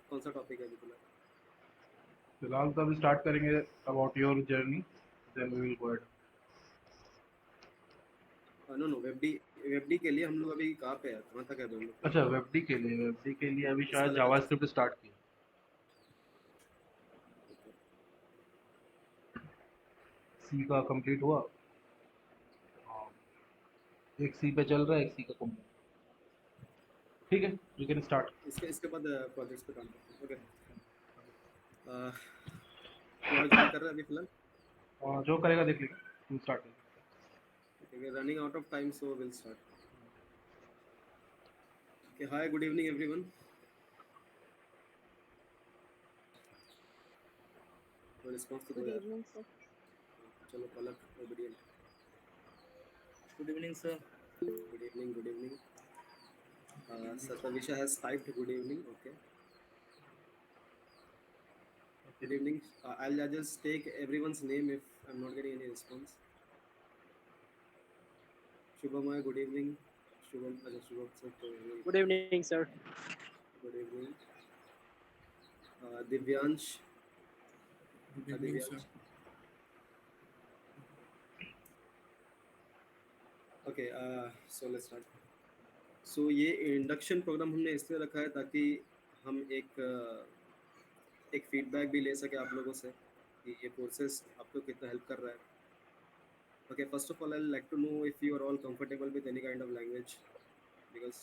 कौन सा टॉपिक है अभी तुम्हारा? फिलहाल तो अभी स्टार्ट करेंगे about your journey, then we will go ahead. No no, web D के लिए हम लोग अभी कहाँ पे है, कहाँ तक है हम लोग? अच्छा, वेब डी के लिए अभी किस शायद वाले बैच? जावास्क्रिप्ट स्टार्ट किया। सी का कंप्लीट हुआ। हाँ, एक सी पे चल रहा है, एक सी का कंप्लीट। ठीक है, वी कैन स्टार्ट। इसके इसके बाद प्रोजेक्ट्स पे काम करते हैं। ओके। कौन ज्वाइन कर रहा है अभी फिलहाल? और जो करेगा देख लेगा, हम स्टार्ट करेंगे। Running out of time, so will start. Okay, hi, good evening everyone. Response तो दो Good यार। evening, sir. चलो Palak obedient. Good evening, sir. Good evening, good evening. Satavisha has typed good evening. Okay. Good evening. I'll just take everyone's name if I'm not getting any response. Shubhamaya, good evening. Shubham sir, Good evening, sir. good evening. Divyansh, Good evening, sir. Divyansh. Okay, so let's start. So ये induction programme हमने इसलिए रखा है ताकि हम एक feedback भी ले सके आप लोगों से कि ये कोर्सेज आपको कितना हेल्प कर रहा है. Okay, first of all, I'd like to know if you are all comfortable with any kind of language, because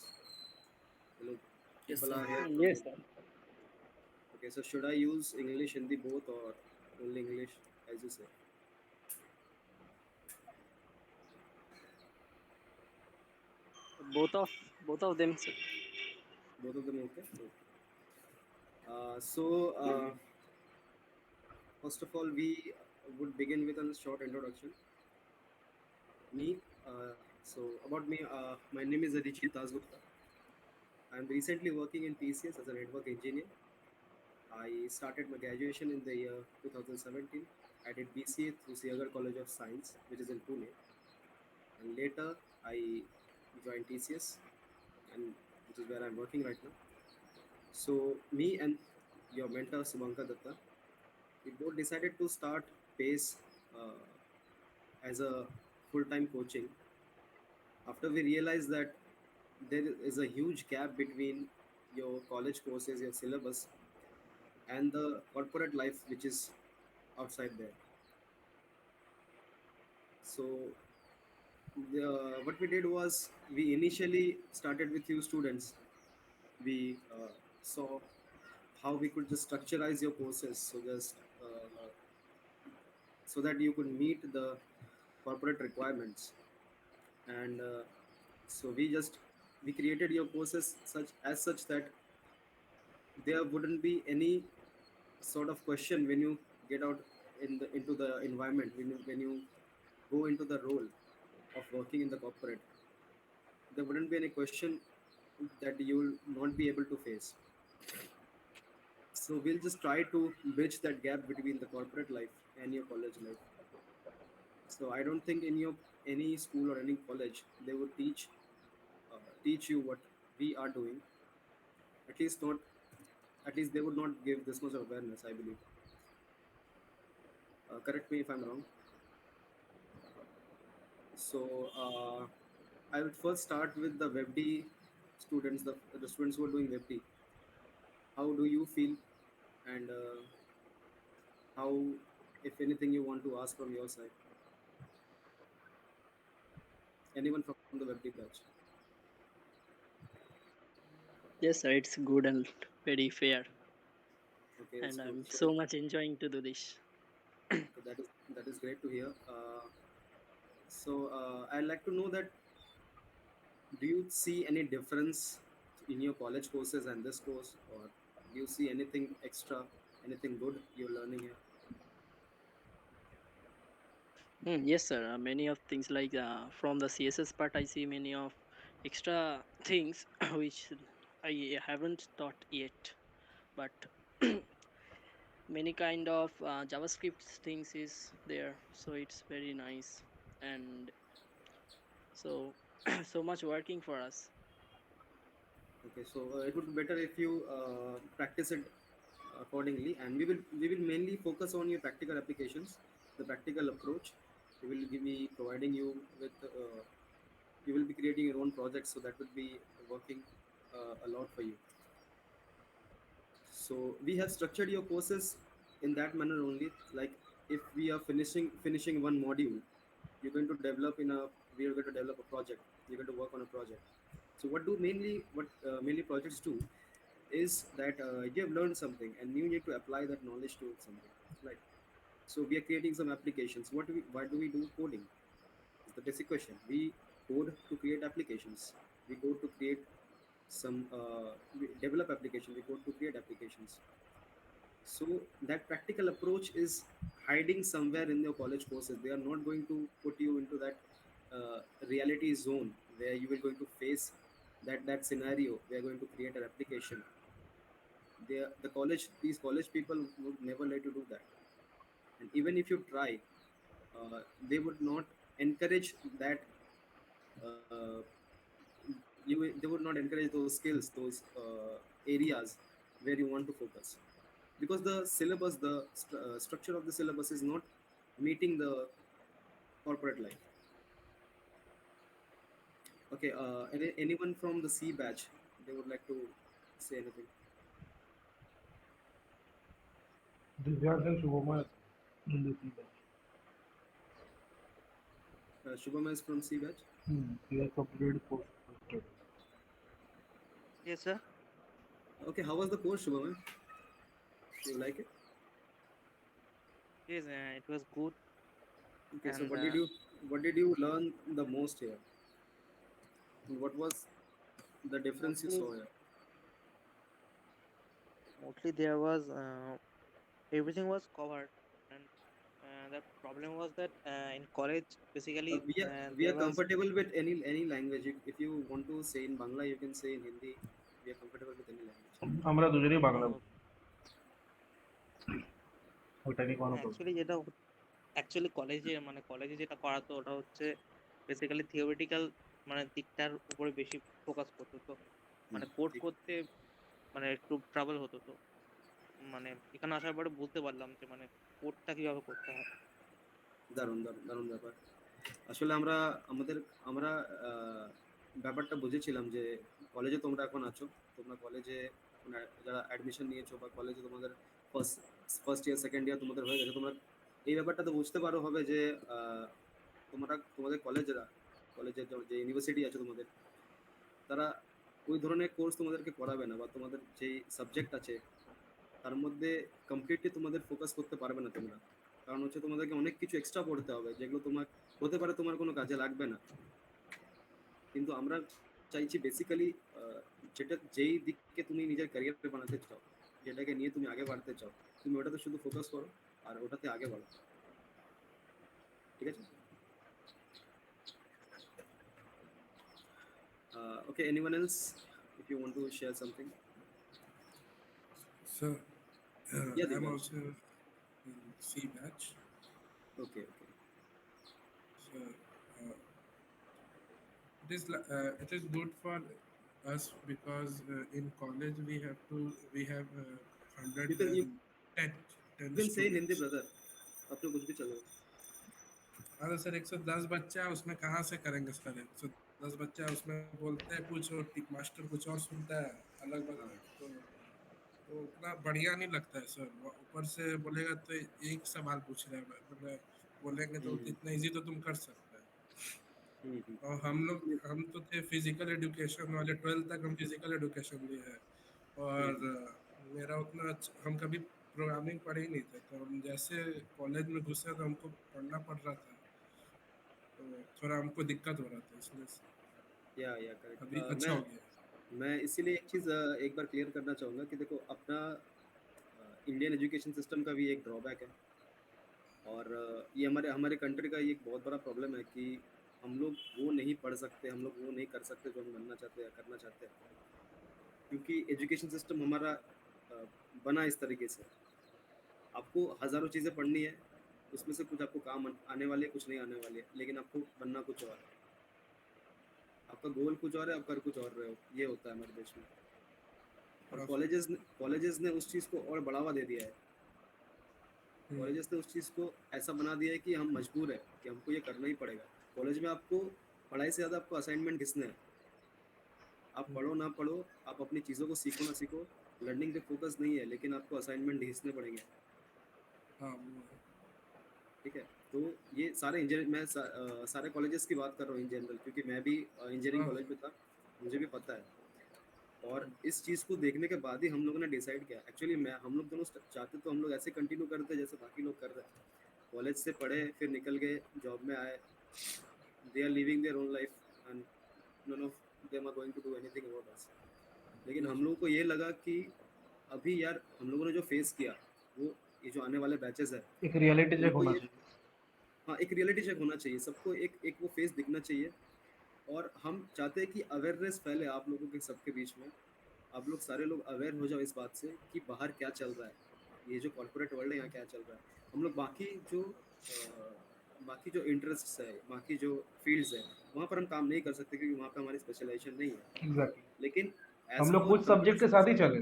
Yes, people sir. are here from. Yes, sir. Okay, so should I use English, Hindi both, or only English, as you say? Both of them, sir. Both of them, okay. Okay. So first of all, we would begin with a short introduction. Me, so about me, my name is Aditya Dutta. I'm recently working in TCS as a network engineer. I started my graduation in the year 2017. I did BCA through Siagar College of Science, which is in Pune, and later I joined TCS, and which is where I'm working right now. So me and your mentor Subhankar Dutta, we both decided to start PACE uh, as a full-time coaching after we realized that there is a huge gap between your college courses, your syllabus, and the corporate life which is outside there. So what we did was we initially started with few students. We saw how we could just structurize your courses, so just so that you could meet the corporate requirements. And so we created your courses such that there wouldn't be any sort of question when you get out into the environment, when you go into the role of working in the corporate. There wouldn't be any question that you will not be able to face. So we'll just try to bridge that gap between the corporate life and your college life. So I don't think in your any school or any college they would teach you what we are doing. At least not. At least they would not give this much awareness, I believe. Correct me if I'm wrong. So I would first start with the WebD students, the students who are doing WebD. How do you feel, and how, if anything, you want to ask from your side? Anyone from the WebD batch? Yes, sir. It's good and very fair, Okay, it's and good. I'm So so much enjoying to do this. okay, that is great to hear. So I'd like to know that, do you see any difference in your college courses and this course, or do you see anything extra, anything good you're learning here? Yes, sir. Many of things like from the CSS part, I see many of extra things which I haven't taught yet, but many kind of JavaScript things is there, so it's very nice and so so much working for us. Okay, so it would be better if you practice it accordingly, and we will mainly focus on your practical applications, the practical approach. We will be providing you with you will be creating your own projects, so that would be working a lot for you. So we have structured your courses in that manner only. Like, if we are finishing one module, you're going to develop in a we are going to develop a project. You're going to work on a project. So what mainly projects do is that you have learned something and you need to apply that knowledge to something. Right. So we are creating some applications. Why do we do coding? Is the basic question. We code to create applications. We code to create we develop applications. We code to create applications. So that practical approach is hiding somewhere in your college courses. They are not going to put you into that reality zone where you are going to face that scenario. They are going to create an application. These college people would never let you do that. And even if you try, they would not encourage that. Uh, they would not encourage those skills, those areas where you want to focus, because the syllabus, the structure of the syllabus is not meeting the corporate life. Okay, anyone from the C batch, they would like to say anything? Divyansh and Shubhama in the C batch. Shubham is from C batch. He has completed course yesterday. Yes, sir. Okay, how was the course, Shubham? You like it? Yes, it was good, Okay, so and what did you learn the most here? And what was the difference you mostly saw here? mostly there was everything was covered, and the problem was that in college basically We are there was comfortable with any language. If you want to say in Bangla, you can say in Hindi. We are comfortable with any language. আমরা দুজনেই Bangla no বুঝি ওটা নিয়ে কোনো problem actually যেটা actually কলেজে যেটা করাতো ওটা হচ্ছে বেসিক্যালি থিওরিটিক্যাল দিকটার উপরে বেশি ফোকাস করতো তো কোড ঠিক। করতে একটু ট্রাবল হতো তো এখানে আসার পরে বুঝতে পারলাম যে কোডটা কিভাবে করতে হয়। দারুণ দারুণ দারুণ ব্যাপার। আসলে আমাদের আমরা ব্যাপারটা বুঝেছিলাম যে কলেজে তোমরা এখন আছো, তোমরা কলেজে যারা অ্যাডমিশন নিয়েছো বা কলেজে তোমাদের first first year second year তোমাদের হয়ে গেছে, তোমরা এই ব্যাপারটা তো বুঝতে পারো হবে যে তোমাদের কলেজের যে ইউনিভার্সিটি আছে তোমাদের, তারা ওই ধরনের কোর্স তোমাদেরকে করাবে না, বা তোমাদের যেই সাবজেক্ট আছে তার মধ্যে কমপ্লিটলি তোমাদের ফোকাস করতে পারবে না তোমরা। কারণ হচ্ছে তোমাদেরকে অনেক কিছু এক্সট্রা পড়তে হবে, যেগুলো তোমার হতে পারে তোমার কোনো কাজে লাগবে না। কিন্তু আমরা চাইছি বেসিক্যালি যেটা যেই দিককে তুমি নিজের ক্যারিয়ার বানাতে চাও, যেটাকে নিয়ে তুমি আগে বাড়তে চাও, তুমি ওটাতে শুধু ফোকাস করো আর ওটাতে আগে বাড়ো। ঠিক আছে? Okay, anyone else if you want to share something? So, Yeah, I'm Divyansh. also in C batch. Okay, okay. So, it is good for us because in college we have You can you, 110 you 10 can say in Hindi, students. brother. अपने कुछ भी चलो। हाँ तो sir 110 बच्चा है उसमें कहाँ से करेंगे सर 110 बच्चा है उसमें बोलते हैं कुछ और मास्टर कुछ और सुनता है अलग हाँ, तो उतना बढ़िया नहीं लगता है सर। ऊपर से बोलेगा तो एक सवाल पूछ रहा है बोलेंगे तो हम्म, इतना इजी तो तुम कर सकते हैं। हम्म, और हम्म। हम तो थे फिजिकल एजुकेशन वाले 12th तक हम फिजिकल एजुकेशन लिए हैं और हम्म, मेरा हम कभी प्रोग्रामिंग पढ़े ही नहीं थे तो हम जैसे कॉलेज में घुसे तो हमको पढ़ना पड़ रहा था तो थोड़ा हमको दिक्कत हो रहा था इसलिए या अभी करेक्ट। अच्छा हो गया। मैं इसीलिए एक चीज़ एक बार क्लियर करना चाहूँगा कि देखो, अपना इंडियन एजुकेशन सिस्टम का भी एक ड्रॉबैक है, और ये हमारे हमारे कंट्री का ये एक बहुत बड़ा प्रॉब्लम है कि हम लोग वो नहीं पढ़ सकते, हम लोग वो नहीं कर सकते जो हम बनना चाहते हैं या करना चाहते हैं, क्योंकि एजुकेशन सिस्टम हमारा बना इस तरीके से। आपको हज़ारों चीज़ें पढ़नी है, उसमें से कुछ आपको काम आने वाले, कुछ नहीं आने वाले, लेकिन आपको बनना कुछ और है। आपका गोल कुछ और है, आप कर कुछ और रहे हो। ये होता है हमारे देश में। और काफी। कॉलेजेस ने उस चीज़ को और बढ़ावा दे दिया है। कॉलेजेस ने उस चीज़ को ऐसा बना दिया है कि हम मजबूर है कि हमको ये करना ही पड़ेगा। कॉलेज में आपको पढ़ाई से ज़्यादा आपको असाइनमेंट घिसने हैं। आप पढ़ो ना पढ़ो, आप अपनी चीज़ों को सीखो ना सीखो, लर्निंग पे फोकस नहीं है, लेकिन आपको असाइनमेंट घिसने पड़ेंगे। हाँ वो है। ठीक है, तो ये सारे इंजीनियर सारे कॉलेजेस की बात कर रहा हूँ इन जनरल, क्योंकि मैं भी इंजीनियरिंग हाँ कॉलेज में था, मुझे भी पता है। और इस चीज़ को देखने के बाद ही हम लोगों ने डिसाइड किया। एक्चुअली मैं हम लोग दोनों चाहते तो हम लोग ऐसे कंटिन्यू करते जैसे बाकी लोग कर रहे हैं, कॉलेज से पढ़े फिर निकल गए जॉब में आए, they are living their own life and none of them are going to do anything about us. लेकिन यस। हम लोगों को ये लगा कि अभी यार हम लोगों ने जो फेस किया, वो ये जो आने वाले बैचेस है एक रियलिटी चेक उनको होना ये, चाहिए। हाँ एक रियलिटी चेक होना चाहिए सबको, एक एक वो फेस दिखना चाहिए। और हम चाहते हैं कि अवेयरनेस फैले आप लोगों के सबके बीच में, आप लोग सारे लोग अवेयर हो जाओ इस बात से कि बाहर क्या चल रहा है, ये जो कॉर्पोरेट वर्ल्ड है यहाँ क्या चल रहा है। हम लोग बाकी जो इंटरेस्ट्स है, बाकी जो फील्ड्स है, वहाँ पर हम काम नहीं कर सकते क्योंकि वहाँ पे हमारी स्पेशलाइजेशन नहीं है। एग्जैक्टली। लेकिन हम एज लोग पर कुछ कंप्यूटर सब्जेक्ट के साइंस, साथ ही चले,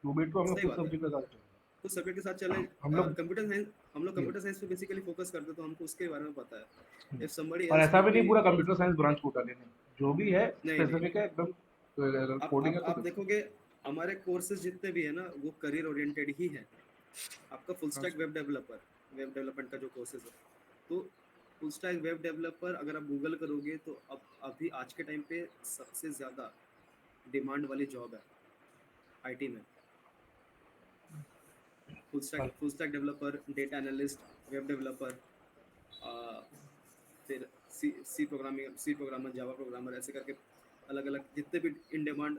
टू बीट को हम लोग सही कुछ बात है, सब्जेक्ट के साथ चले। कुछ सब्जेक्ट के साथ चले। हम लोग कंप्यूटर साइंस, हम लोग ये- कंप्यूटर साइंस पे बेसिकली फोकस करते तो हमको उसके बारे में पता है। इफ समबडी और एल्स ऐसा भी वुड नहीं बी, पूरा कंप्यूटर साइंस ब्रांच को उठाने नहीं, जो भी है नहीं नहीं, स्पेसिफिक है एकदम, कोडिंग है तो आप बिल्कुल। देखोगे हमारे कोर्सेज जितने भी है ना वो करियर ओरिएंटेड ही है। आपका फुल हाँ स्टैक सर। वेब डेवलपमेंट का जो कोर्सेज है, तो फुल स्टैक वेब डेवलपर अगर आप गूगल करोगे तो अब अभी आज के टाइम पे सबसे ज़्यादा डिमांड वाली जॉब है आईटी में। Full stack developer, data analyst, web developer, फिर सी प्रोग्रामर, जावा प्रोग्रामर, ऐसे करके अलग अलग जितने भी इन डिमांड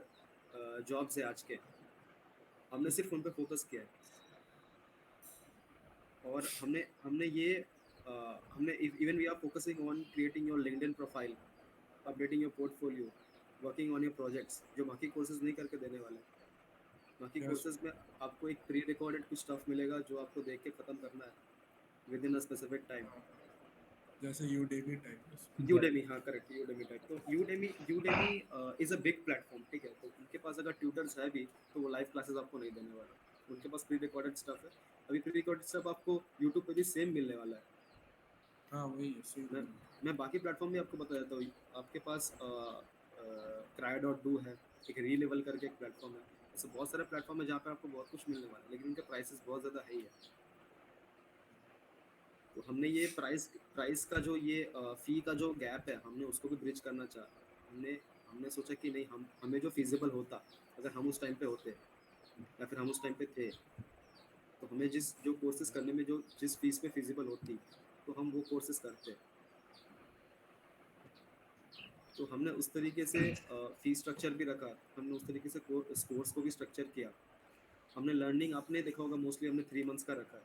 जॉब्स है आज के, हमने सिर्फ उन पे फोकस किया है। और हमने हमने ये हमने even we are focusing on creating your LinkedIn profile, updating your portfolio, working on your projects, जो बाकी कोर्सेज नहीं करके देने वाले। बाकी यस। कोर्सेज में आपको एक प्री रिकॉर्डेड कुछ स्टफ मिलेगा जो आपको देख के ख़त्म करना है with in a specific time. हाँ जैसे यूडेमी टाइप। यूडेमी, हाँ करेक्ट, यूडेमी टाइप। तो Udemy is a big platform, ठीक है। तो उनके पास अगर ट्यूटर्स है भी तो वो लाइव क्लासेस आपको नहीं देने वाले, उनके पास प्री रिकॉर्डेड स्टफ है। अभी प्री रिकॉर्डेड स्टफ आपको यूट्यूब पे भी सेम मिलने वाला है। हाँ वही है सेम। मैं मैं बाकी प्लेटफॉर्म भी आपको बता देता हूँ। आपके पास क्राई डॉट डू है, एक री लेवल करके एक प्लेटफॉर्म है। ऐसे बहुत सारे प्लेटफॉर्म है जहाँ पे आपको बहुत कुछ मिलने वाला है, लेकिन उनके प्राइसेस बहुत ज़्यादा है ही है। तो हमने ये प्राइस का जो ये फ़ी का जो गैप है, हमने उसको भी ब्रिज करना चाहा। हमने हमने सोचा कि नहीं, हम हमें जो फिजिबल होता, अगर हम उस टाइम पे होते या फिर हम उस टाइम पे थे, तो हमें जो कोर्सेज करने में जो जिस फीस में फिजिबल होती, तो हम वो कोर्सेज करते। तो हमने उस तरीके से फी स्ट्रक्चर भी रखा, हमने उस तरीके से कोर्स को भी स्ट्रक्चर किया। हमने लर्निंग, आपने देखा होगा मोस्टली हमने 3 मंथ्स का रखा है,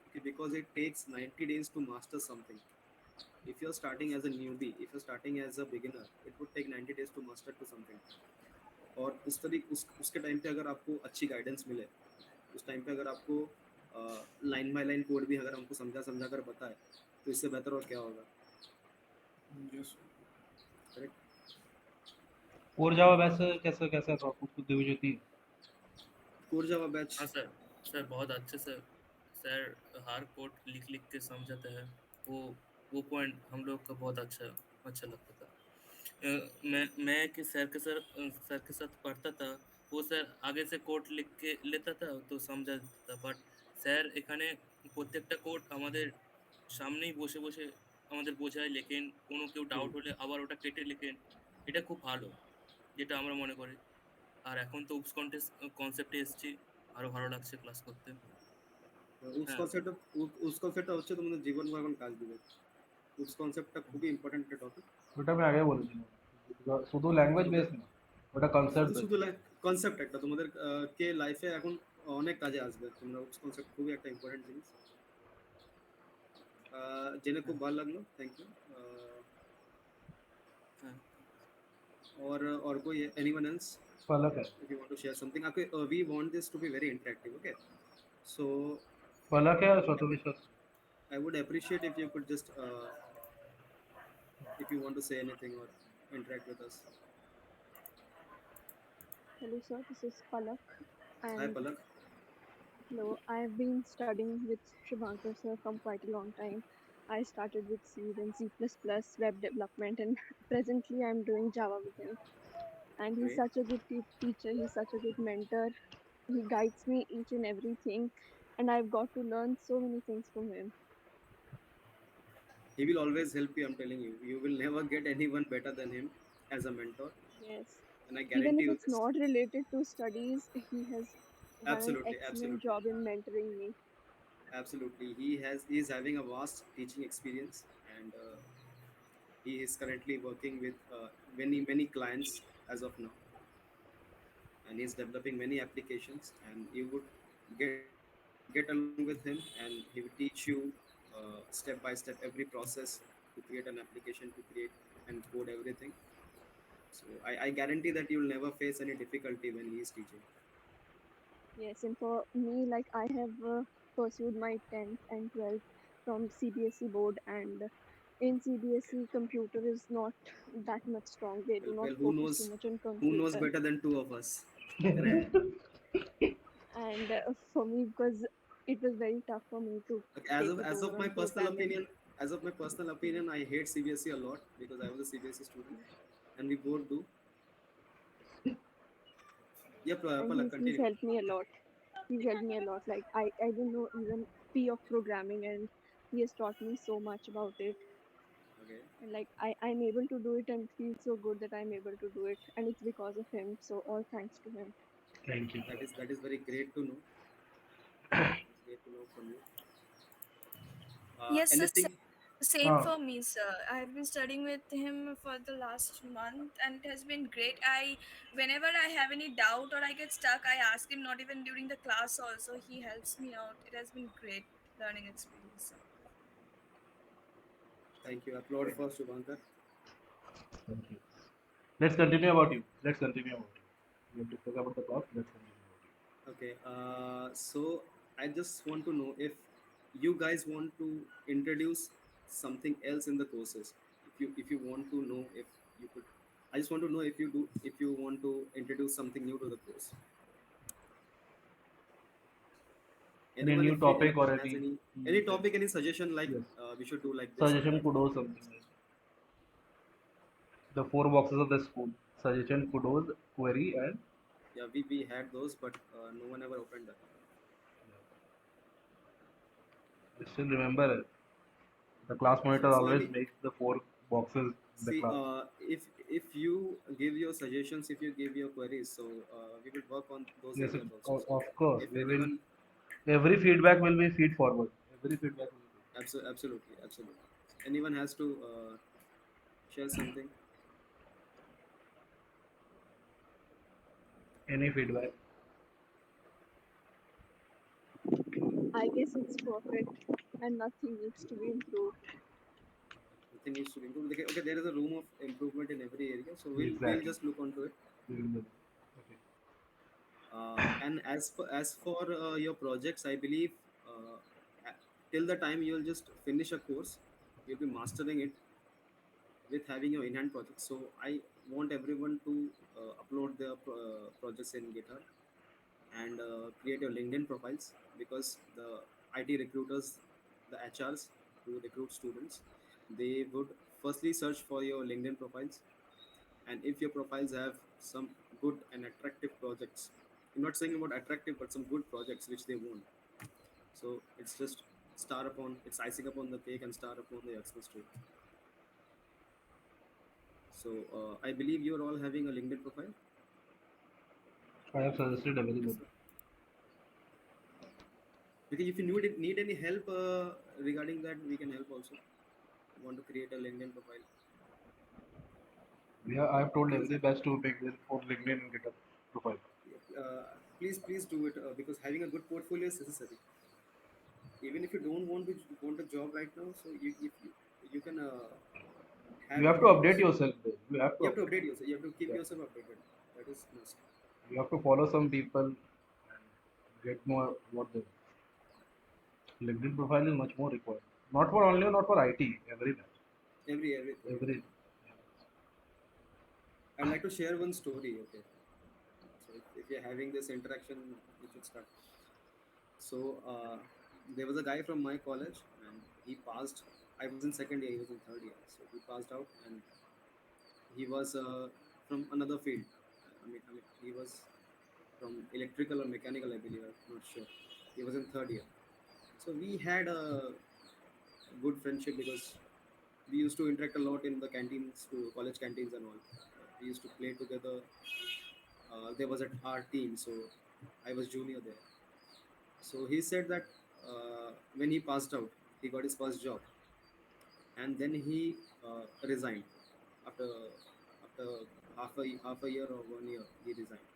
क्योंकि because it takes 90 days to master something. if you're starting as a newbie, if you're starting as a beginner, it would take 90 days to master to something। और उसके टाइम पे अगर आपको अच्छी गाइडेंस मिले, उस टाइम पे अगर आपको लाइन बाय लाइन कोड भी अगर हमको समझा समझा कर बताए, तो इससे बेहतर और क्या होगा। यस। करेक्ट। और जावा वैसे कैसे कैसे तो आपको खुद दी थी। कोर जावा बैच, हाँ सर, सर बहुत अच्छे से सर हर कोड लिख लिख के समझाते हैं। वो पॉइंट हम लोग का बहुत अच्छा अच्छा लगता था। मैं कि सर के साथ पढ़ता था। वो सर आगे से कोड लिख के लेता था तो समझा देता था, বাট স্যার এখানে প্রত্যেকটা কোড আমাদের সামনেই বসে বসে আমাদের বোঝায়, লেখেন কোনো কেউ ডাউট হলে আবার ওটা কেটে লেখেন। এটা খুব ভালো, যেটা আমরা মনে করি। আর এখন তো উপস কনসেপ্টে এসেছি, আরো ভালো লাগছে ক্লাস করতে। উস হ্যাঁ কনসেপ্ট, উস কনসেপ্টটা হচ্ছে তোমাদের জীবন ভর কাজ দিবে। উস কনসেপ্টটা খুবই ইম্পর্টেন্ট একটা টপিক। ওটা আমি আগে বলেছি, শুধু ল্যাঙ্গুয়েজ বেস না, ওটা কনসেপ্ট শুধু বেস। শুধু কনসেপ্ট একটা তোমাদের কে লাইফে এখন অনেক কাজে আসবে। তোমরা উস কনসেপ্ট খুবই একটা ইম্পর্টেন্ট জিনিস। জেনে খুব ভালো লাগলো, থ্যাংক ইউ। হ্যাঁ और कोई एनीवन एल्स फलक है, if you want to share something, okay, we want this to be very interactive, okay, so फलक है और स्वतः विश्वास। I would appreciate if you could just if you want to say anything or interact with us. Hello, sir. This is Palak. Hi And Palak. hello, I've been studying with Subhankar sir from quite a long time. I started with C, then C++, web development, and presently I'm doing Java with him. And he's Great. such a good teacher, he's such a good mentor. He guides me each and everything, and I've got to learn so many things from him. He will always help you. I'm telling you. You will never get anyone better than him as a mentor, Yes. and I Even guarantee if you it's this. not related to studies, he has done an Absolutely, excellent absolutely, job in mentoring me. absolutely. He is having a vast teaching experience, and he is currently working with many clients as of now, and he's developing many applications. And you would get along with him, and he will teach you step by step every process to create an application, to create and code everything. So I guarantee that you'll never face any difficulty when he is teaching. Yes, and for me, like I have pursued my 10th and 12th from CBSE board, and in CBSE, computer is not that much strong. They do not Well, focus too much on who knows computer. better than two of us? Correct. And for me, because it was very tough for me to Okay, take it as over of my on personal programming. opinion, I hate CBSE a lot because I was a CBSE student, and we both do. Yep, And Palak, he's continue. helped me a lot. He's helped me a lot. Like I didn't know even P of programming, and he has taught me so much about it. Okay, And like I'm able to do it and it feels so good that I'm able to do it, and it's because of him. So all thanks to him. Thank you. that is very great to know. It's great to know from you. Yes, sir. Anything? Same Ah, for me, sir. I've been studying with him for the last month, and it has been great. Whenever I have any doubt or I get stuck, I ask him. Not even during the class, also he helps me out. It has been great learning experience, sir. Thank you. Applaud for Subhankar. thank you. Let's continue about you. Let's continue about you. We have discussed about the class. Let's continue about Okay, so I just want to know if you guys want to introduce something else in the courses. If you want to know if you could, I just want to know if you want to introduce something new to the course. you. Any new If topic or anyone has any any topic, any suggestion like yes we should do like this or suggestion that. kudos something like the four boxes of the school suggestion kudos query and Yeah, we had those, but no one ever opened that. I still remember the class monitor So always makes the four boxes in the see, class. if you give your suggestions, if you give your queries, so we will work on those Yes, areas also. So of course if we will. anyone, Every feedback will be feed forward. Every feedback will be absolutely, absolutely, anyone has to share something. any feedback. I guess it's perfect and nothing needs to be improved. Nothing needs to be improved. Okay, okay, there is a room of improvement in every area, so we'll Exactly. just look onto it. We will do. Okay. And as for your projects, I believe till the time you'll just finish a course, you'll be mastering it with having your in-hand projects. So I want everyone to upload their projects in GitHub and create your LinkedIn profiles, because the IT recruiters, the HRs who recruit students, they would firstly search for your LinkedIn profiles, and if your profiles have some good and attractive projects, I'm not saying about attractive, but some good projects which they want. So it's just it's icing upon the cake and star upon the Xmas tree. So I believe you're all having a LinkedIn profile. I have suggested Yes, everybody. sir. Because if you need any help regarding that, we can help also. Want to create a LinkedIn profile? Yeah, I have told Please, every batch to make their own LinkedIn and GitHub profile. please do it because having a good portfolio is necessary. Even if you don't want a job right now, so you can You have it have to on update use. yourself there. You have to You have to update. update yourself. You have to keep Yeah. yourself updated. That is must. You have to follow some people and get more what the LinkedIn profile is much more required. Not for IT, every batch. Every Every time. I'd like to share one story. Okay, so if if you're having this interaction, we should start. So there was a guy from my college, and he passed. I was in second year, he was in third year. So he passed out, and he was from another field. I mean, he was from electrical or mechanical, I believe. I'm not sure. He was in third year. So we had a good friendship because we used to interact a lot in the canteens, to college canteens and all. We used to play together. There was our team, so I was junior there. So he said that when he passed out, he got his first job, and then he resigned after half a year or 1 year. He resigned,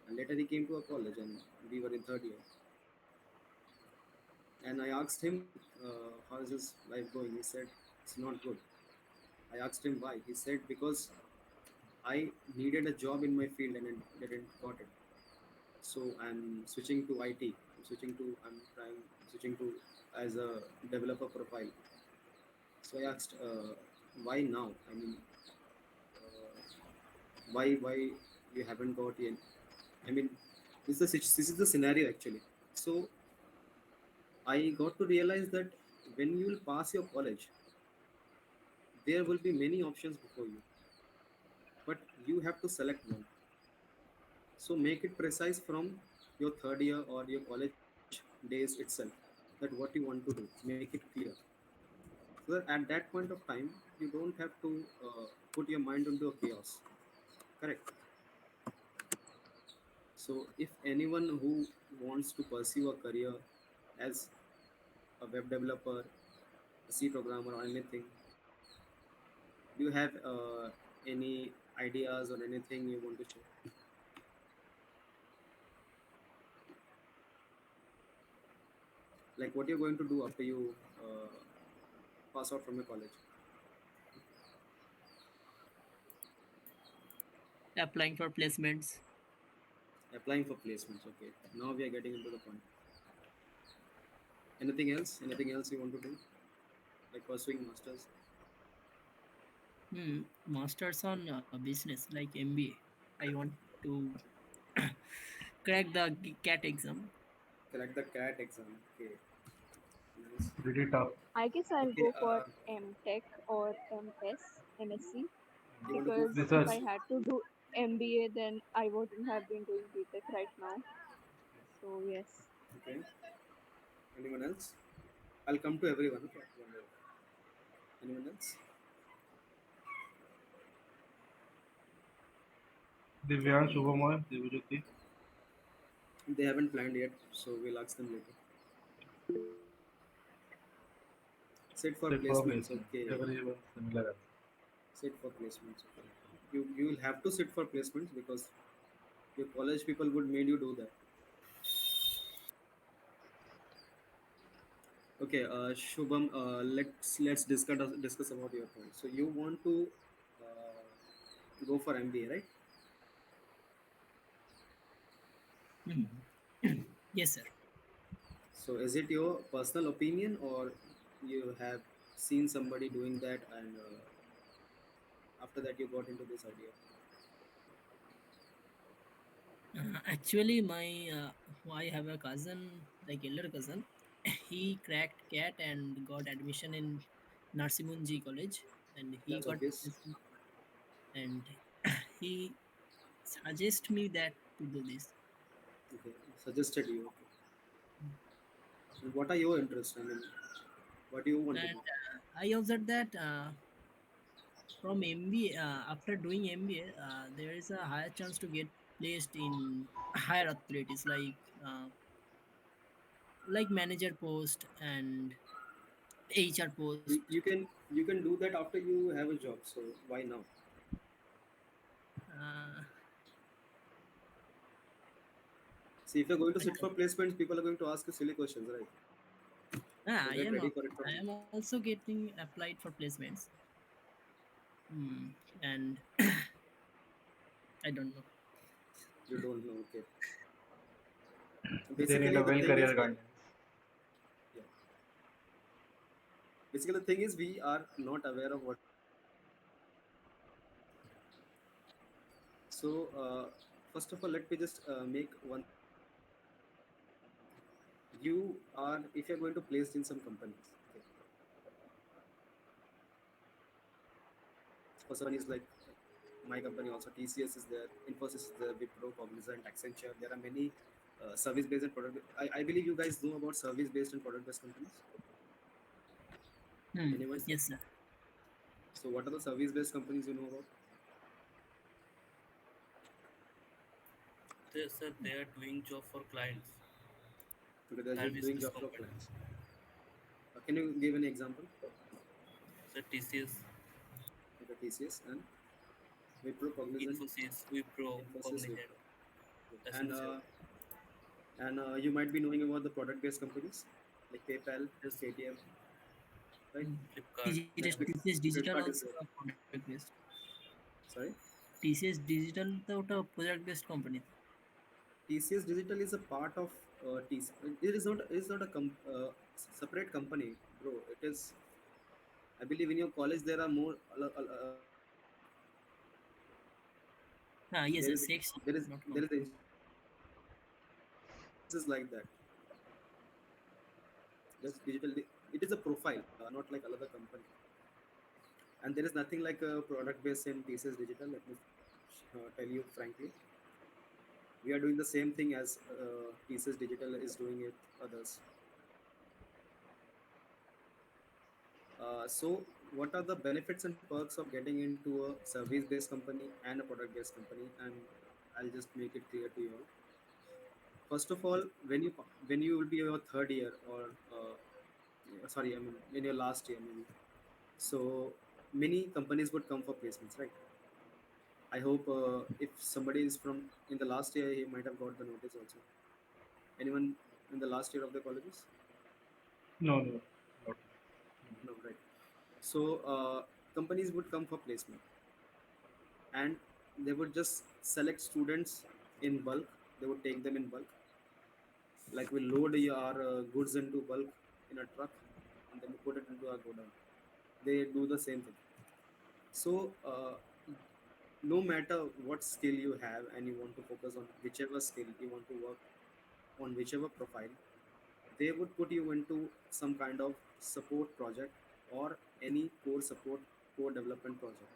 and later he came to a college, and we were in third year. And I asked him, "How is his life going?" He said, "It's not good." I asked him why. He said, "Because I needed a job in my field and I didn't got it. So I'm switching to IT. I'm trying switching to as a developer profile." So I asked, "Why now? I mean, why you haven't got in? I mean, this is the scenario actually." So I got to realize that when you will pass your college, there will be many options before you, but you have to select one. So make it precise from your third year or your college days itself, that what you want to do. Make it clear. So that at that point of time, you don't have to put your mind into a chaos. Correct. So if anyone who wants to pursue a career as a web developer, a C programmer, or anything, do you have any ideas or anything you want to share? Like what you're going to do after you pass out from your college? Applying for placements. Applying for placements. Okay. Now we are getting into the point. Anything else? Anything else you want to do? Like pursuing masters? Masters on business like MBA. I want to crack the CAT exam. Collect the CAT exam. Okay. Nice. Pretty tough. I guess I'll Okay. go for M.Tech or M.S. MSc, You want to go because for if Research. I had to do MBA, then I wouldn't have been doing B.Tech right now. So yes. okay. Anyone else? I'll come to everyone. Okay. Anyone else? Divyan, Shubhamoy, Devajyoti. They haven't planned yet, so we'll ask them later. Sit for Sit for placements. placement. Okay. Everyone similar answer. Sit for placements. Okay. You will have to sit for placements because your college people would made you do that. Okay, Shubham, let's discuss about your point. So you want to go for MBA, right? Hmm. Yes, sir. So is it your personal opinion, or you have seen somebody doing that, and after that you got into this idea? Actually, I have a cousin, like elder cousin. He cracked CAT and got admission in Narsimunji College, and he That's got obvious. placement, and he suggest me that to do this. Okay, suggested you. Okay. And what are your interests? I mean, what do you want to And do? I observed that from MBA, after doing MBA, there is a higher chance to get placed in higher authorities like manager post and HR post. You can do that after you have a job. So why now? Uh, See, if you're going to I sit for don't. placements, people are going to ask you silly questions, right? Ah, So get ready for it I from now. am also getting applied for placements. And I don't know. You don't know. Okay. They need Basically, a the well thing career is, guidance. yeah. Basically, the thing is, we are not aware of what. So First of all, let me just make one thing clear. You are, if you're going to place in some companies, okay, for some companies like my company also, TCS is there, Infosys is there, Wipro, Cognizant, Accenture. There are many service-based and product. I believe you guys know about service-based and product-based companies. Anyone? Yes, sir. So what are the service-based companies you know about? They sir, they are doing job for clients, Okay, they're just service doing based job for company. clients. Can you give an example? So TCS, Okay, TCS and Wipro, Cognizant, Infosys, Wipro, Infosys, Cognizant, Wipro. Good. Accenture. And you might be knowing about the product-based companies like PayPal, Yes, Paytm, right? Flipkart. TCS Netflix, Digital Flipkart is also there. project based. Sorry, TCS Digital তো ওটা project based company. TCS Digital is a part of TCS. It is not a separate company, bro. It is. I believe in your college there are more. Yes, There a is section, there is not there is company. engineering section. TCS is like that. Just digital. It is a profile, not like another company. And there is nothing like a product based in TCS Digital. Let me tell you frankly, we are doing the same thing as TCS Digital is doing it others. So, what are the benefits and perks of getting into a service-based company and a product-based company? And I'll just make it clear to you all. First of all, when you will be your third year or sorry, I mean in your last year maybe. So many companies would come for placements, right? I hope if somebody is from in the last year, he might have got the notice also. Anyone in the last year of the colleges? No, no, not. No, right. So companies would come for placement, and they would just select students in bulk. They would take them in bulk, like we load your goods into bulk in a truck, and then we put it into a godown. They do the same thing. So no matter what skill you have and you want to focus on whichever skill you want to work on, whichever profile, they would put you into some kind of support project or any core support, core development project,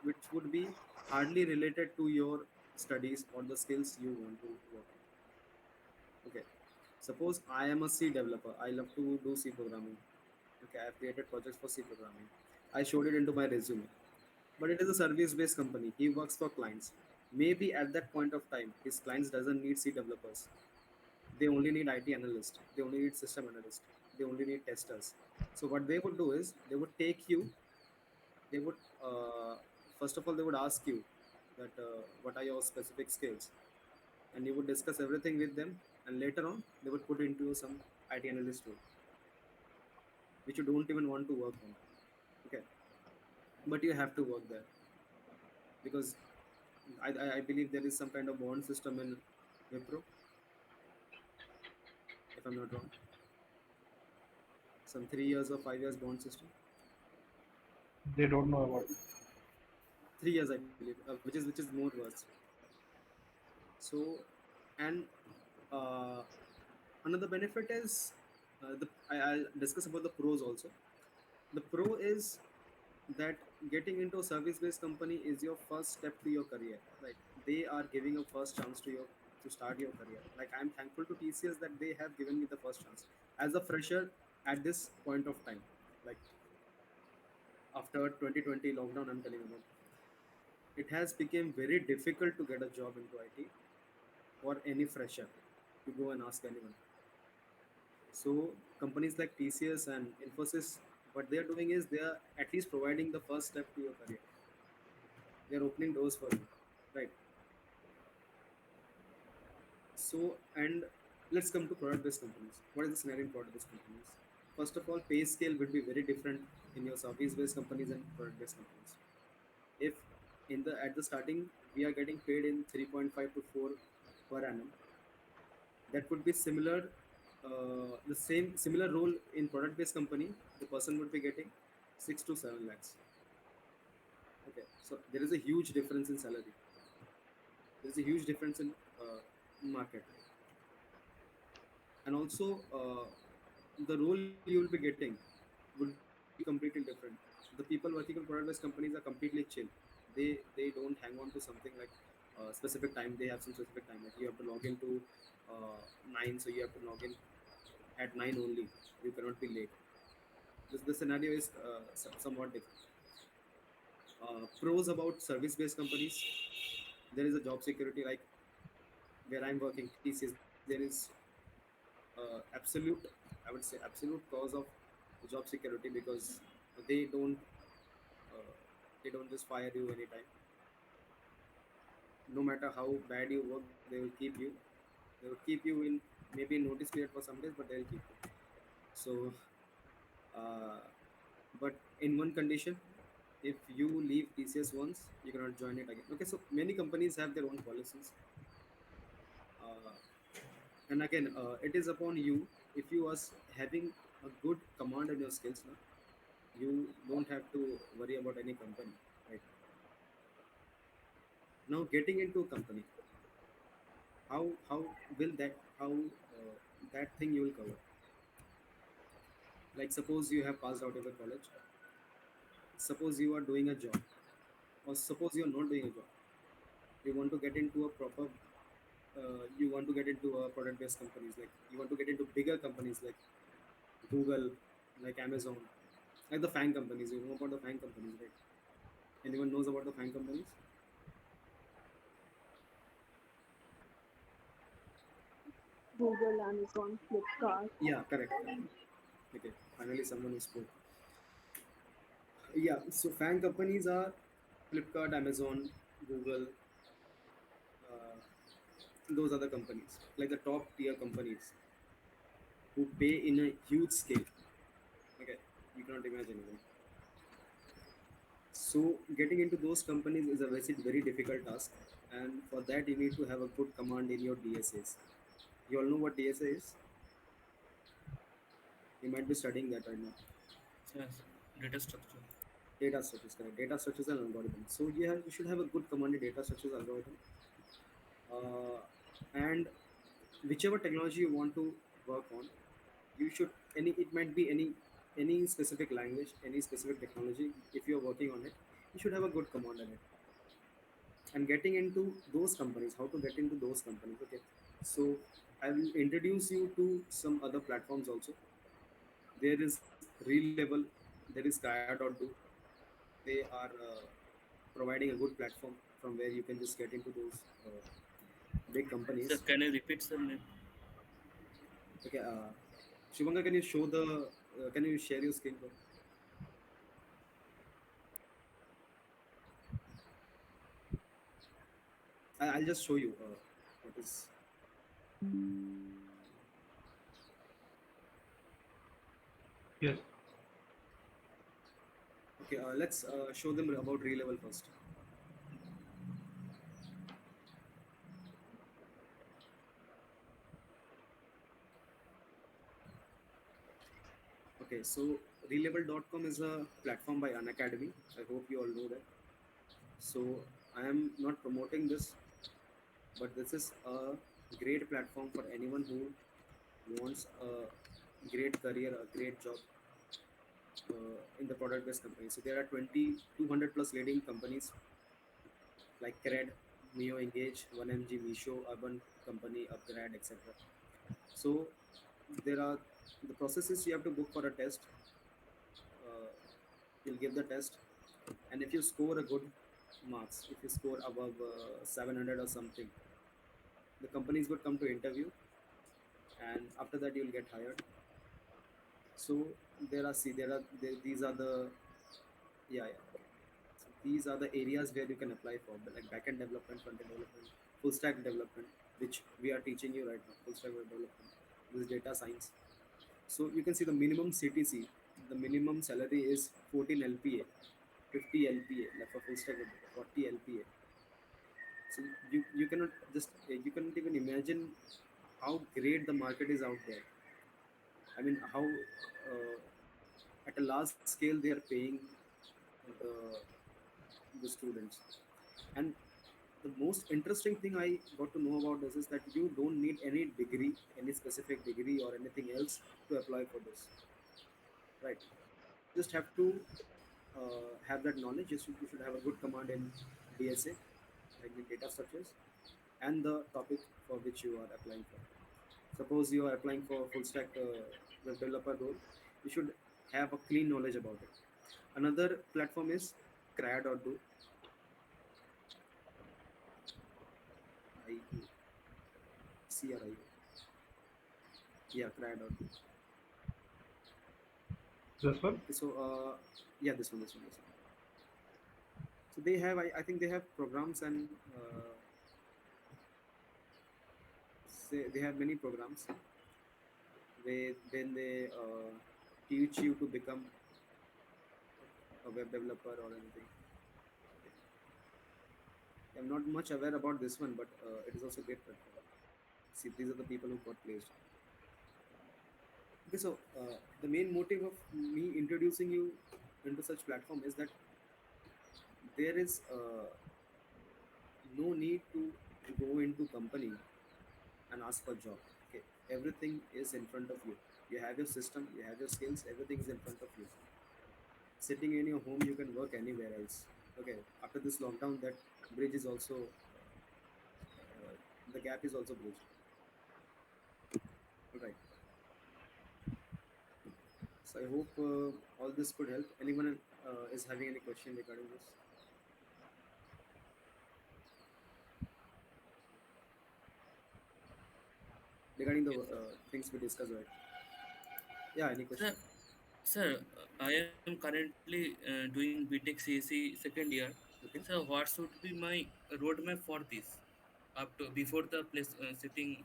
which would be hardly related to your studies or the skills you want to work on. Okay, suppose I am a C developer. I love to do C programming. Okay, I have created projects for C programming. I showed it into my resume, but it is a service based company. He works for clients. Maybe at that point of time his clients doesn't need C developers. They only need IT analyst, they only need system analyst, they only need testers. So what they would do is they would take you, they would first of all they would ask you that what are your specific skills, and you would discuss everything with them, and later on they would put into some IT analyst role which you don't even want to work on. Okay, but you have to work there because I believe there is some kind of bond system in Wipro, if I'm not wrong, some 3 years or 5 years bond system. They don't know about it. 3 years I believe, which is more worse. So, and uh, another benefit is I'll discuss about the pros also. The pro is that getting into a service-based company is your first step to your career. Right? They are giving a first chance to start your career. Like I'm thankful to TCS that they have given me the first chance as a fresher at this point of time. Like after 2020 lockdown, I'm telling about. It has become very difficult to get a job into IT for any fresher. You go and ask anyone. So companies like TCS and Infosys, what they are doing is they are at least providing the first step to your career. They are opening doors for you, right? So and let's come to product-based companies. What is the scenario in product-based companies? First of all, pay scale will be very different in your service-based companies and product-based companies. If in the at the starting we are getting paid in 3.5 to 4 per annum, that would be similar, the same similar role in product based company, the person would be getting 6 to 7 lakhs. Okay, so there is a huge difference in salary. There's a huge difference in market, and also the role you will be getting would be completely different. The people working on product-based companies are completely chill. They don't hang on to something like specific time. They have some specific time. Like you have to log into 9, so you have to log in at 9 only. You cannot be late. The scenario is somewhat different. Pros about service-based companies: there is a job security. Like where I'm working, TCS, there is absolute, I would say, absolute cause of job security, because they don't uh, they don't just fire you anytime. No matter how bad you work, they will keep you. They will keep you in, maybe in notice period for some days, but they will keep you. So, uh, but in one condition: if you leave TCS once, you cannot join it again. Okay, so many companies have their own policies. Uh, and again, it is upon you. If you are having a good command on your skills now, you don't have to worry about any company, right? Now getting into a company, how will that thing you will cover. Like suppose you have passed out of the college, suppose you are doing a job, or suppose you are not doing a job. You want to get into a proper you want to get into a product based companies, like you want to get into bigger companies like Google, like Amazon, like the FANG companies. You know about the FANG companies, right? Anyone knows about the FANG companies? Google, Amazon, Flipkart. Yeah, correct, correct. Okay, finally someone who spoke. Yeah, so FANG companies are Flipkart, Amazon, Google. Those are the companies, like the top tier companies who pay in a huge scale. Okay, you cannot imagine even. So getting into those companies is a very difficult task, and for that you need to have a good command in your DSAs. You all know what DSA is? You might be studying that right now. Yes, data structure. Data structures, correct? Data structures and algorithm. So you should have a good command in data structures algorithm, and whichever technology you want to work on, you should, any, it might be any specific language, any specific technology. If you're working on it, you should have a good command in it. And getting into those companies, how to get into those companies. Okay, so I will introduce you to some other platforms also. There is Relevel, there is Kaya.do. They are providing a good platform from where you can just get into those big Sir, companies. can you repeat the name? Okay, Shubhankar, can you show the can you share your screen, bro? I'll just show you what is. Yes. Okay, let's show them about Relevel first. Okay, so Relevel.com is a platform by Unacademy. I hope you all know that. So I am not promoting this, but this is a great platform for anyone who wants a great career, a great job in the product-based company. So there are 200 plus leading companies like Cred, Mio Engage, 1MG, Misho, Urban Company, Upgrade, etc. So there are the processes. You have to book for a test. Uh, you'll give the test, and if you score a good marks, if you score above 700 or something, the companies would come to interview, and after that you'll get hired. So there are, see, these are the, yeah, yeah, okay. So these are the areas where you can apply for, like backend development, front end development, full stack development, which we are teaching you right now. Full stack web development, this is data science. So you can see the minimum CTC, the minimum salary is 14 LPA, 50 LPA, like for full stack web, 40 LPA. So you cannot just, you cannot even imagine how great the market is out there. I mean, how at a large scale they are paying the the students. And The most interesting thing I got to know about this is that you don't need any degree, any specific degree or anything else to apply for this, right? You just have to have that knowledge. You should have a good command in DSA, like the data structures, and the topic for which you are applying for. Suppose you are applying for full stack web developer role, you should have a clean knowledge about it. Another platform is cra.do, IE, CRIO. Yeah, cra.do. This one? Okay, so yeah, this one. So they have, I think they have programs and say they have many programs. Then they teach you to become a web developer or anything. I'm not much aware about this one, but it is also a great platform. See, these are the people who got placed. Okay, so the main motive of me introducing you into such platform is that there is no need to go into company and ask for job. Okay, everything is in front of you. You have your system, you have your skills, everything is in front of you. Sitting in your home, you can work anywhere else. Okay, after this lockdown, that bridge is also the gap is also bridged. Right. So I hope all this could help. Anyone is having any question regarding this? Regarding the Yes, sir. things we discussed, right? Yeah. Any Sir, question? sir, I am currently doing BTech CSE second year. Okay. So, what should be my roadmap for this up to before the sitting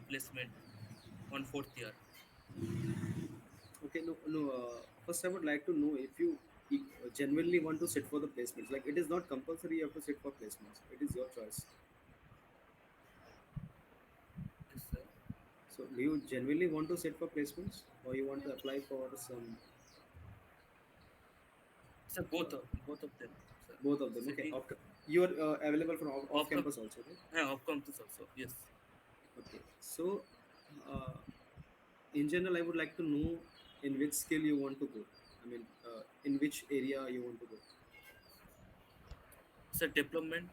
placement on fourth year? Okay. No. No. First, I would like to know if you genuinely want to sit for the placements. Like, it is not compulsory you have to sit for placements. It is your choice. Yes, sir. So, do you genuinely want to sit for placements, or you want to apply for some Sir, uh, both of them, sir. both of them? Okay. Sitting You are available for off off campus also, right? off campus also. Yes. Okay. So, uh, in general, I would like to know in which skill you want to go. I mean, in which area you want to go. Sir, development.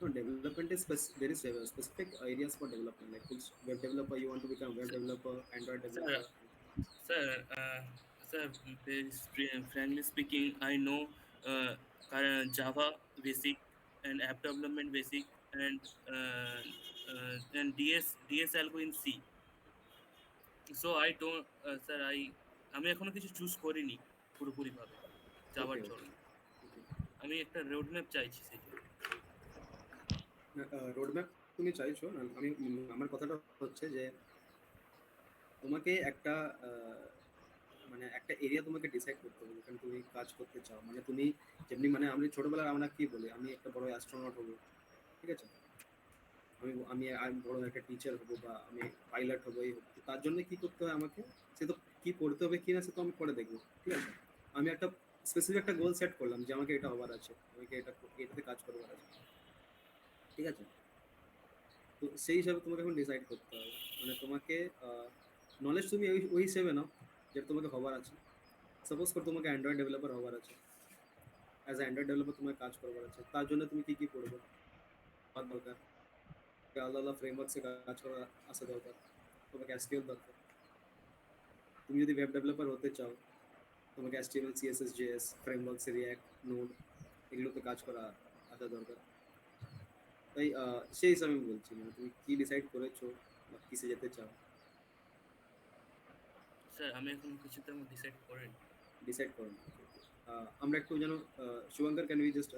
No, development is there is specific areas for development. Like web developer, you want to become web Sir, developer, Android sir, developer. sir, very frankly speaking, I know Java basic and app development basic and DS algo in C. So I don't, sir, আমি এখনো কিছু choose করিনি পুরোপুরি ভাবে যাওয়ার Okay, okay, জন্য। okay. আমি একটা রোড ম্যাপ চাইছি সেই জন্য। রোড ম্যাপ তুমি চাইছো আমি আমার কথাটা হচ্ছে যে তোমাকে একটা মানে একটা এরিয়া তোমাকে ডিসাইড করতে হবে যেখানে তুমি কাজ করতে চাও। মানে তুমি যেমনি মানে আমি ছোটবেলায় আমরা কি বলি আমি একটা বড় অ্যাস্ট্রোনট হবো, ঠিক আছে? আমি বড় একটা টিচার হবো বা আমি পাইলট হবো, এই হবো। তো তার জন্য কি করতে হয় আমাকে, সে তো কি পড়তে হবে কি না সে তো আমি পরে দেখবো, ঠিক আছে? আমি একটা স্পেসিফিক একটা গোল সেট করলাম যে আমাকে এটা হবার আছে, আমাকে এটাতে কাজ করবার আছে, ঠিক আছে? তো সেই হিসাবে তোমাকে এখন ডিসাইড করতে হবে। মানে তোমাকে নলেজ তুমি ওই হিসেবে নাও যেটা তোমাকে হবার আছে। সাপোজ কর তোমাকে অ্যান্ড্রয়েড ডেভেলপার হবার আছে, অ্যাজ অ্যান্ড্রয়েড ডেভেলপার তোমাকে কাজ করবার আছে, তার জন্য তুমি কি কি পড়বে হওয়ার দরকার, আলাদা আলাদা ফ্রেমওয়ার্কসে কাজ করা আসা দরকার, তোমাকে এসকিউএল দরকার। তুমি যদি ওয়েব ডেভেলপার হতে চাও তোমাকে HTML CSS JS frameworks react node এগুলোতে কাজ করা আসা দরকার। তাই সেই হিসাবে আমি বলছি, মানে তুমি কি ডিসাইড করেছো বা কিসে যেতে চাও স্যার আমি এখনো কিছু তেমন ডিসাইড করিনি। ডিসাইড করো না। আমরা একটু যেন Shubhankar, can we just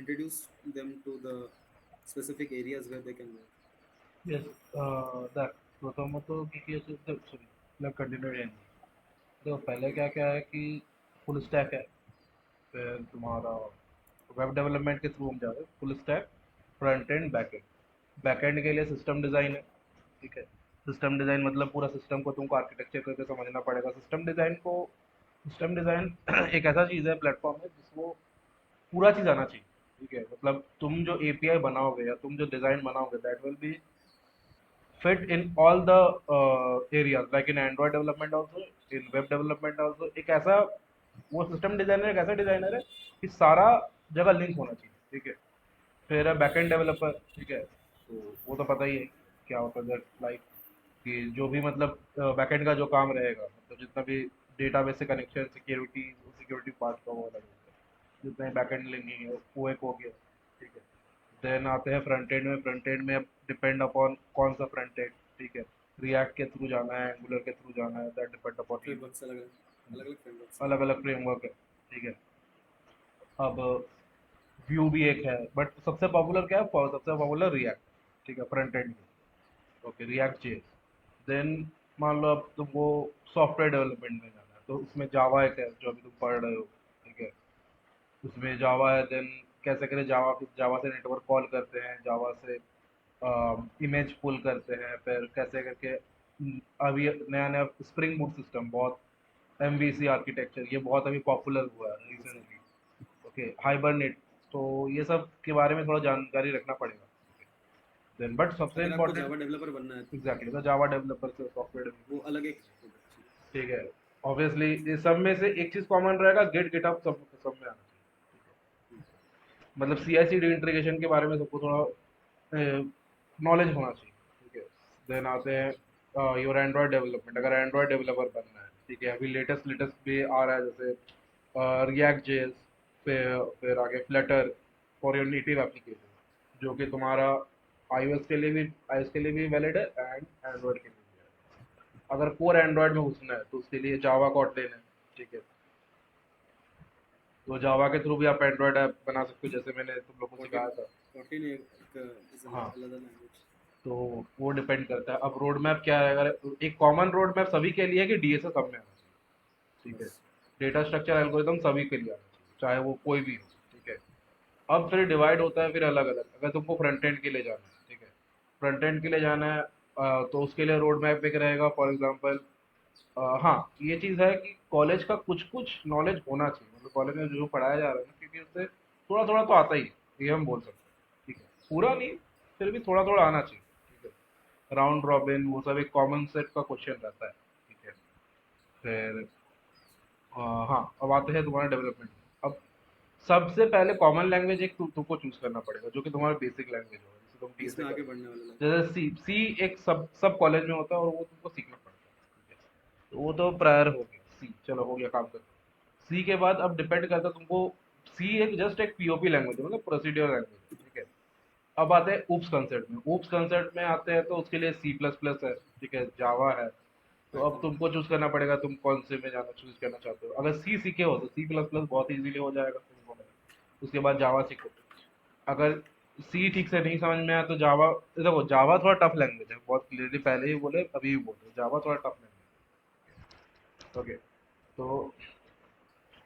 introduce them to the specific areas where they can work? Yes, দেখ প্রথমত কি কি আছে সরি मतलब कंटिन्यू रहेंगे। देखो पहले क्या क्या है कि फुल स्टैक है, फिर तुम्हारा वेब डेवलपमेंट के थ्रू हम जा रहे हैं full stack front end back and. Back and के लिए सिस्टम डिज़ाइन है, ठीक है। सिस्टम डिज़ाइन मतलब पूरा सिस्टम को तुमको आर्किटेक्चर करके समझना पड़ेगा। सिस्टम डिज़ाइन एक ऐसा चीज़ है, प्लेटफॉर्म है जिसको पूरा चीज़ आना चाहिए। ठीक है, मतलब तुम जो एपीआई बनाओगे या तुम जो डिजाइन बनाओगे that will be fit in all the areas like in Android development also, in web development also. एक ऐसा वो सिस्टम डिजाइनर एक ऐसा डिजाइनर है कि सारा जगह लिंक होना चाहिए, ठीक है। फिर है बैकएंड डेवलपर, ठीक है, तो वो तो पता ही है क्या होता है लाइक कि जो भी मतलब बैकएंड का जो काम रहेगा, मतलब जितना भी डेटाबेस से कनेक्शन, सिक्योरिटी सिक्योरिटी पार्ट का वो अलग होता है, जितना बैकएंड लिंकिंग है वो एक हो गया, ठीक है। देन आते हैं फ्रंट एंड में। फ्रंट एंड में डिपेंड अपॉन कौन सा फ्रंट एंड, ठीक है, रिएक्ट के थ्रू जाना है, एंगुलर के थ्रू जाना है, that depend upon you. Frameworks अलग अलग अलग फ्रेमवर्क्स अलग अलग फ्रेमवर्क है, ठीक है। अब व्यू भी एक है, बट सबसे पॉपुलर क्या है, सबसे पॉपुलर रिएक्ट, ठीक है, फ्रंट एंड में। Okay, react JS. देन मान लो अब तुमको सॉफ्टवेयर डेवलपमेंट में जाना है, तो उसमें जावा एक है जो अभी तुम पढ़ रहे हो, ठीक है। उसमें जावा है। देन कैसे करें, जावा जावा से नेटवर्क कॉल करते हैं, जावा से इमेज पुल करते हैं, फिर कैसे करके अभी नया नया स्प्रिंग बूट सिस्टम, बहुत एमवीसी आर्किटेक्चर, ये बहुत अभी पॉपुलर हुआ है अच्छा। रिसेंटली। ओके, हाइबरनेट, तो ये सब के बारे में थोड़ा जानकारी रखना पड़ेगा। देन बट सबसे अगर आपको इम्पोर्टेंट, जावा डेवलपर बनना है तो एग्जैक्टली, तो जावा डेवलपर से सॉफ्टवेयर वो डेवलपर, अलग एक होगा। ठीक है। ऑब्वियसली इस सब में से एक चीज कॉमन रहेगा, गेट गिटअप सब सब में आना चाहिए। मतलब सी आई सी डी इंटीग्रेशन के बारे में सबको थोड़ा नॉलेज होना चाहिए, ठीक है। देन आते हैं योर एंड्रॉयड डेवलपमेंट, अगर एंड्रॉयड डेवलपर बनना है, ठीक है, अभी लेटेस्ट लेटेस्ट भी आ रहा है, जैसे रिएक्ट जेएस, फिर आगे Flutter for your native application, जो कि तुम्हारा iOS के लिए भी, iOS के लिए भी वैलिड है एंड एंड्रॉयड के लिए भी है। अगर कोर एंड्रॉयड में घुसना है तो उसके लिए जावा कॉटलिन है, ठीक है। तो जावा के थ्रू भी आप एंड्रॉयड ऐप बना सकते हो, जैसे मैंने तुम लोग को कोटिन सिखाया था। कोटिन एक इज हाँ, अलग लैंग्वेज। तो वो डिपेंड करता है। अब रोड मैप क्या है, अगर एक कॉमन रोड मैप सभी के लिए है कि डीएसए सब में आना चाहिए, ठीक है। बस डेटा स्ट्रक्चर एल्गोरिथम सभी के लिए आना चाहिए, चाहे वो कोई भी हो, ठीक है। अब फिर डिवाइड होता है फिर अलग अलग, अगर तुमको फ्रंट एंड के लिए जाना है, ठीक है, फ्रंट एंड के लिए जाना है, तो उसके लिए रोड मैप एक रहेगा। फॉर एग्जांपल हाँ, ये चीज़ है कि कॉलेज का कुछ कुछ नॉलेज होना चाहिए, मतलब कॉलेज में जो पढ़ाया जा रहा है ना, क्योंकि उससे थोड़ा थोड़ा तो आता ही है, ये हम बोल सकते हैं, ठीक है। पूरा नहीं, फिर भी थोड़ा थोड़ा आना चाहिए, ठीक है। राउंड रॉबिन वो सब एक कॉमन सेट का क्वेश्चन रहता है, ठीक है। फिर हाँ, अब आते हैं तुम्हारे डेवलपमेंट। अब सबसे पहले कॉमन लैंग्वेज एक तुमको चूज करना पड़ेगा, जो कि तुम्हारा बेसिक लैंग्वेज होगा, जिसे तुम डीएसए जिसमें कर आगे रहे बढ़ने वाला हो। लगे। जैसे सी, सी एक सब सब कॉलेज में होता है और वो तुमको सीखना पड़ता है, ठीक है। तो वो तो प्रायर हो गया, सी चलो हो गया काम करते। सी के बाद अब डिपेंड करता है तुमको, सी एक जस्ट एक पीओपी लैंग्वेज है, मतलब प्रोसीड्यूर लैंग्वेज है, ठीक है। अब आते हैं ऊप्स कंसेप्ट में। ऊप्स कंसेप्ट में आते हैं तो उसके लिए सी प्लस प्लस है, ठीक है, जावा है। तो अब पाइथन। तुमको चूज करना पड़ेगा तुम कौन से में जाना चूज करना चाहते हो। अगर सी सीखे हो तो सी प्लस प्लस बहुत इजीली हो जाएगा तुमको। उसके बाद जावा सीखो। अगर सी ठीक से नहीं समझ में आया तो जावा, देखो जावा थोड़ा टफ लैंग्वेज है, बहुत क्लियरली पहले ही बोले अभी भी बोले, जावा थोड़ा टफ लैंग्वेज। ओके, तो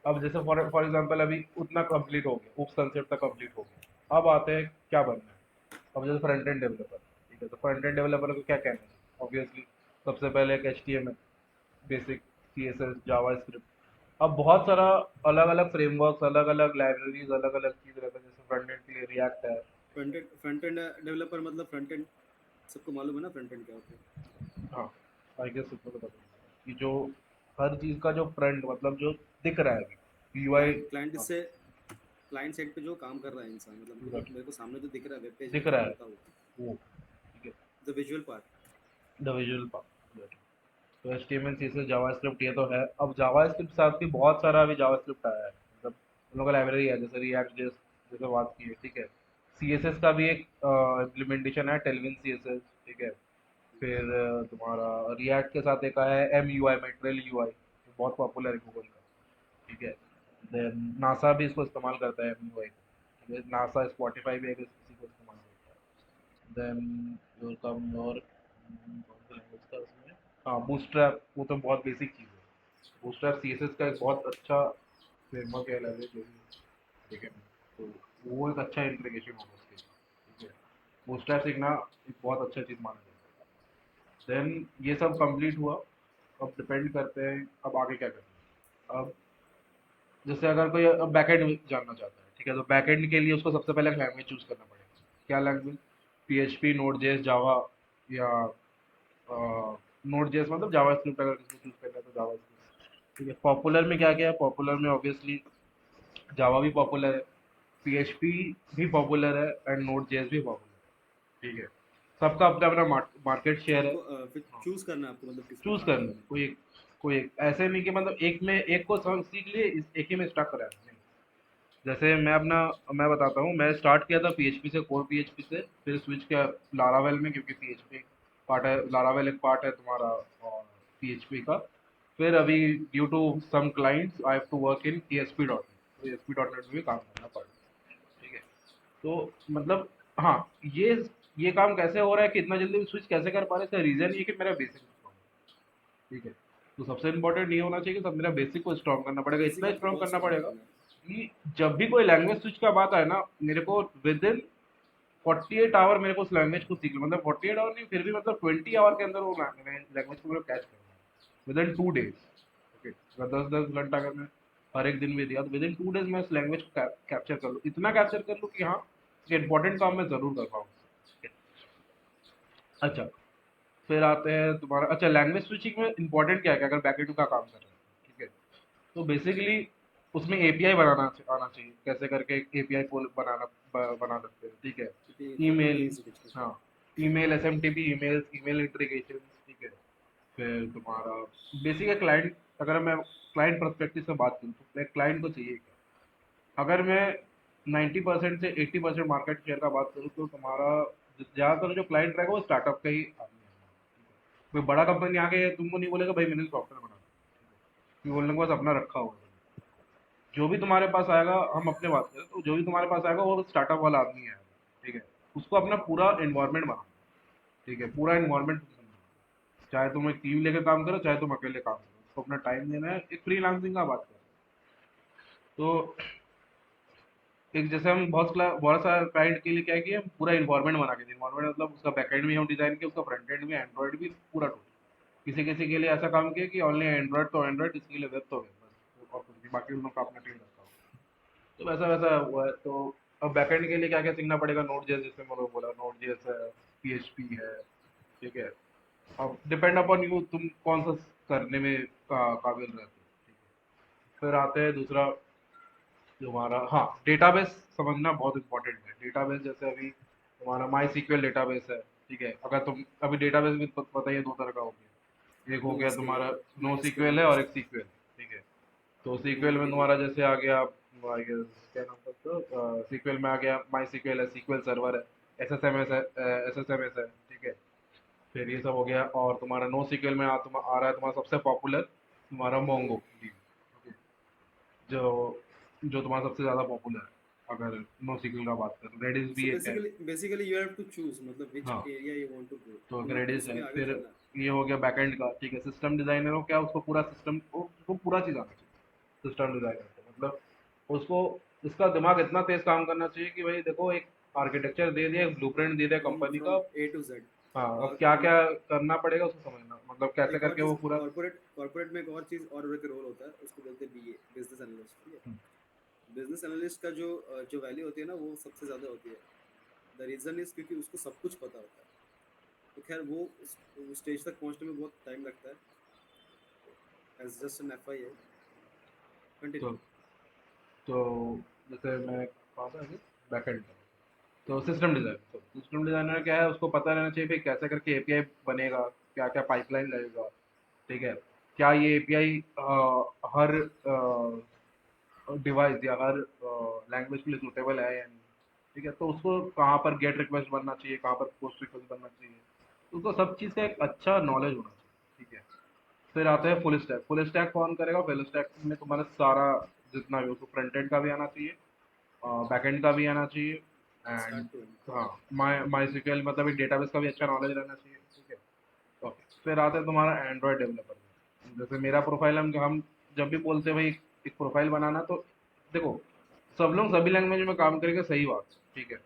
अब जैसे फॉर एग्जांपल अभी उतना कंप्लीट हो गया, उप कंसेप्ट तक कंप्लीट हो गया। अब आते हैं क्या बनना है। अब जैसे फ्रंट एंड डेवलपर, ठीक है, तो फ्रंट एंड डेवलपर को क्या कहना है, ऑब्वियसली सबसे पहले एक एचटीएमएल बेसिक, सीएसएस, जावास्क्रिप्ट। अब बहुत सारा अलग अलग फ्रेमवर्क्स, अलग अलग लाइब्रेरीज, अलग अलग चीज रहता है, जैसे फ्रंट एंड के लिए रिएक्ट है। फ्रंट एंड डेवलपर मतलब फ्रंट एंड सबको मालूम है ना फ्रंट एंड क्या होता है। हाँ, आई गेस उसको तो पता है कि जो हर चीज का जो फ्रंट, मतलब जो दिख रहा है यूआई। क्लाइंट क्लाइंट इससे क्लाइंट साइड पे जो काम कर रहा है इंसान, मतलब मेरे को सामने जो दिख रहा है वेब पेज में दिख क्या रहा है होता है वो, ठीक है, the visual part. The visual part. तो एचटीएमएल सीएसएस जावास्क्रिप्ट ये तो है। अब जावास्क्रिप्ट साथ भी बहुत सारा अभी जावास्क्रिप्ट आया है, मतलब उन लोगों का लाइब्रेरी है, जैसे रिएक्ट जैसे बात की है, ठीक है। सीएसएस का भी एक इम्प्लीमेंटेशन है, टेलविन सीएसएस, ठीक है। फिर तुम्हारा रिएक्ट के साथ एक आया है M you I, material you आई, बहुत पॉपुलर है गूगल का, ठीक है। देन नासा भी इसको इस्तेमाल करता है एम यू आई, ठीक है। नासा, स्पॉटिफाई भी इसी को इस्तेमाल करता है। देन योर कम योर, कौन सा लैंग्वेज था उसमें, हाँ बूटस्ट्रैप, वो तो बहुत बेसिक चीज़ है। बूटस्ट्रैप सीएसएस का एक बहुत अच्छा फ्रेमवर्क है, लाइब्रेरी, ठीक है। तो वो एक अच्छा इंटीग्रेशन होगा उसके लिए, ठीक है। बूटस्ट्रैप सीखना एक बहुत अच्छा चीज़ माना जाता है। देन ये सब कंप्लीट हुआ। अब डिपेंड करते हैं अब आगे क्या करना है। अब जैसे अगर कोई अब बैकएंड जानना चाहता है, ठीक है, तो बैकएंड के लिए उसको सबसे पहले लैंग्वेज चूज करना पड़ेगा। क्या लैंग्वेज? PHP, Node.js, जावा, या Node.js मतलब जावास्क्रिप्ट, अगर किसी को चूज करना है तो जावास्क्रिप्ट। ठीक है, पॉपुलर में क्या क्या है? पॉपुलर में ऑब्वियसली जावा भी पॉपुलर है, PHP भी पॉपुलर है, एंड Node.js भी पॉपुलर है। ठीक है, सबका अपना अपना मार्केट तो शेयर है। आपको फिर चूज करना है आपको, मतलब किस पे चूज काम करना है, करना है। कोई एक ऐसे नहीं कि मतलब एक में एक को सीख लिए, एक ही में स्टक करा है, नहीं। जैसे मैं बताता हूँ, मैं स्टार्ट किया था PHP से, कोर PHP से, फिर स्विच किया लारावेल में, क्योंकि PHP पार्ट है, लारावेल एक पार्ट है तुम्हारा PHP का। फिर अभी due to some clients I have to work in ASP.NET, तो ASP.NEट में भी काम करना पड़ रहा है। ठीक है, तो मतलब हाँ, ये काम कैसे हो रहा है कि इतना जल्दी स्विच कैसे कर पा रहे हैं? इसका रीजन ये कि मेरा बेसिक, ठीक है, तो सबसे इम्पोर्टेंट ये होना चाहिए कि सब मेरा बेसिक को स्ट्रॉन्ग करना पड़ेगा, बेसिक इतना आपको स्ट्रॉन्ग बहुत करना स्ट्रॉन्ग पड़ेगा करना है। कि जब भी कोई लैंग्वेज स्विच का बात आए ना, मेरे को विद इन 48 आवर मेरे को उस लैंग्वेज को सीख लो, मतलब 48 आवर नहीं, फिर भी मतलब 20 आवर के अंदर वो लैंग्वेज को मेरे को कैच करना है, विद इन 2 डेज। ओके, अगर 10-10 घंटा अगर मैं हर एक दिन भी दिया, तो विद इन 2 डेज मैं उस लैंग्वेज को कैप्चर कर लूँ, इतना कैप्चर कर लूँ कि हाँ, इंपॉर्टेंट काम मैं जरूर कर पाऊँ। अच्छा, फिर आते हैं तुम्हारा, अच्छा लैंग्वेज स्विचिंग में इंपॉर्टेंट क्या है कि अगर बैकएंड का काम कर रहे हैं, ठीक है, तो बेसिकली उसमें API आना चाहिए, कैसे करके API पोल बना सकते हैं। ठीक है, इंपॉर्टेंट ईमेल, थिंग्स है कुछ हाँ, ईमेल SMTP, ईमेल इंटीग्रेशन। ठीक है, फिर तुम्हारा बेसिक है क्लाइंट, अगर मैं क्लाइंट पर्सपेक्टिव से बात करूँ तो क्लाइंट को चाहिए क्या? अगर मैं 90% से 80% मार्केट शेयर का बात करूँ, तो तुम्हारा ज़्यादातर जो क्लाइंट रहेगा वो स्टार्टअप का ही आदमी है। कोई बड़ा कंपनी आके तुमको नहीं बोलेगा भाई मैंने सॉफ्टवेयर बना, कि बोलने के बाद अपना रखा हुआ है। जो भी तुम्हारे पास आएगा, हम अपने बात करें तो जो भी तुम्हारे पास आएगा वो स्टार्टअप वाला आदमी है। ठीक है, उसको अपना पूरा इन्वायरमेंट बनाना। ठीक है, पूरा इन्वायरमेंट, चाहे तुम एक टीम लेकर काम करो, चाहे तुम अकेले काम करो, उसको अपना टाइम देना है। एक फ्रीलांसिंग का बात करें तो एक जैसे हम बहुत सारे क्लाइंट के लिए क्या किया, पूरा इन्वायरमेंट बना के, इन्वायरमेंट मतलब उसका बैकएंड भी हम डिजाइन किया, उसका फ्रंट एंड भी, एंड्रॉइड भी, पूरा टोटल। किसी किसी के लिए ऐसा काम किया कि ओनली एंड्रॉइड तो एंड्रॉइड, किसी के लिए वेब तो वेब, बस, और कुछ नहीं, बाकी उन लोग का अपना टीम रखा हुआ। तो वैसा वैसा हुआ है। तो अब बैकएंड के लिए क्या क्या सीखना पड़ेगा? Node.js, जैसे मैंने बोला, Node.js है, PHP है। ठीक है, अब डिपेंड अपॉन यू, तुम कौन सा करने में काबिल रहते हो। ठीक है, फिर आते हैं दूसरा तुम्हारा, हाँ, डेटाबेस समझना बहुत इंपॉर्टेंट है। डेटाबेस जैसे अभी तुम्हारा माई सीक्वल डेटाबेस है। ठीक है, अगर तुम अभी डेटाबेस भी पता ही है, दो तरह का हो गया, एक हो नो गया एसक्यूएल, तुम्हारा नो माई एसक्यूएल, सीक्वल है, नो और एक एसक्यूएल, सीक्वल। ठीक है, तो सीक्वल में MongoDB। तुम्हारा जैसे आ गया, आई गेस क्या नाम था उसका, सीक्वल में आ गया माई सीक्वल है, सीक्वल सर्वर है, एस एस एम एस है। ठीक है, फिर ये सब हो गया। और तुम्हारा नो सीक्वल में आ रहा है तुम्हारा सबसे पॉपुलर, तुम्हारा मोंगो MongoDB। डी, जो जो तुम्हारा सबसे ज़्यादा पॉपुलर है। अगर नो सीक्वल का बात करें, रेडिस सो भी एक है। Basically you have to choose, मतलब विच हाँ, area you want to go, तो तुम्हें रेडिस उसी है। में आगे फिर चलना है। ये हो गया बैकएंड का। ठीक है, सिस्टम डिजाइनर हो, क्या उसको पूरा सिस्टम, उसको पूरा चीज़ आना चाहिए। सिस्टम डिजाइनर को मतलब उसको, उसका दिमाग इतना तेज काम करना चाहिए कि भाई देखो, एक आर्किटेक्चर दे दिया, एक ब्लूप्रिंट दे दिया फ्रॉम कंपनी फ्रॉम का। ए टू जेड। हाँ, अब और क्या क्या करना पड़ेगा उसको समझना, मतलब कैसे एक और करके चीज, वो पूरा। कॉर्पोरेट में एक और चीज और एक रोल होता है, उसको बोलते हैं BA, बिजनेस एनालिस्ट। ठीक है, बिजनेस एनालिस्ट का जो वैल्यू होती है ना, वो सबसे ज्यादा होती है। द रीजन इज क्योंकि उसको सब कुछ पता होता है। तो खैर वो उस स्टेज तक पहुंचने में बहुत टाइम लगता है। एज जस्ट एन FIA, तो कंटिन्यू। तो जैसे मैं कहा था बैकएंड, तो सिस्टम डिजाइन, तो सिस्टम डिजाइनर क्या है, उसको पता रहना चाहिए भाई कैसे करके एपीआई बनेगा, क्या क्या पाइपलाइन लगेगा। ठीक है, क्या ये एपीआई हर डिवाइस या हर लैंग्वेज के लिए सूटेबल है या नहीं। ठीक है, तो उसको कहाँ पर गेट रिक्वेस्ट बनना चाहिए, कहाँ पर पोस्ट रिक्वेस्ट बनना चाहिए, तो उसको सब चीज़ का एक अच्छा नॉलेज होना चाहिए। ठीक है, फिर आता है फुल स्टैक। फुल स्टैक कौन करेगा? फुल स्टैक में तुम्हारा सारा जितना भी, उसको फ्रंट एंड का भी आना चाहिए, बैकएंड का भी आना चाहिए, एंड स्टार्ट टू एंड। हाँ, माई सीक्वल मतलब एक डेटाबेस का भी अच्छा नॉलेज रहना चाहिए। ठीक है, ओके, फिर आता है तुम्हारा एंड्रॉयड डेवलपर। जैसे मेरा प्रोफाइल, हम जब भी बोलते हैं भाई एक प्रोफाइल बनाना, तो देखो, सब लोग सभी लैंग्वेज में काम करेंगे, सही बात है। ठीक है,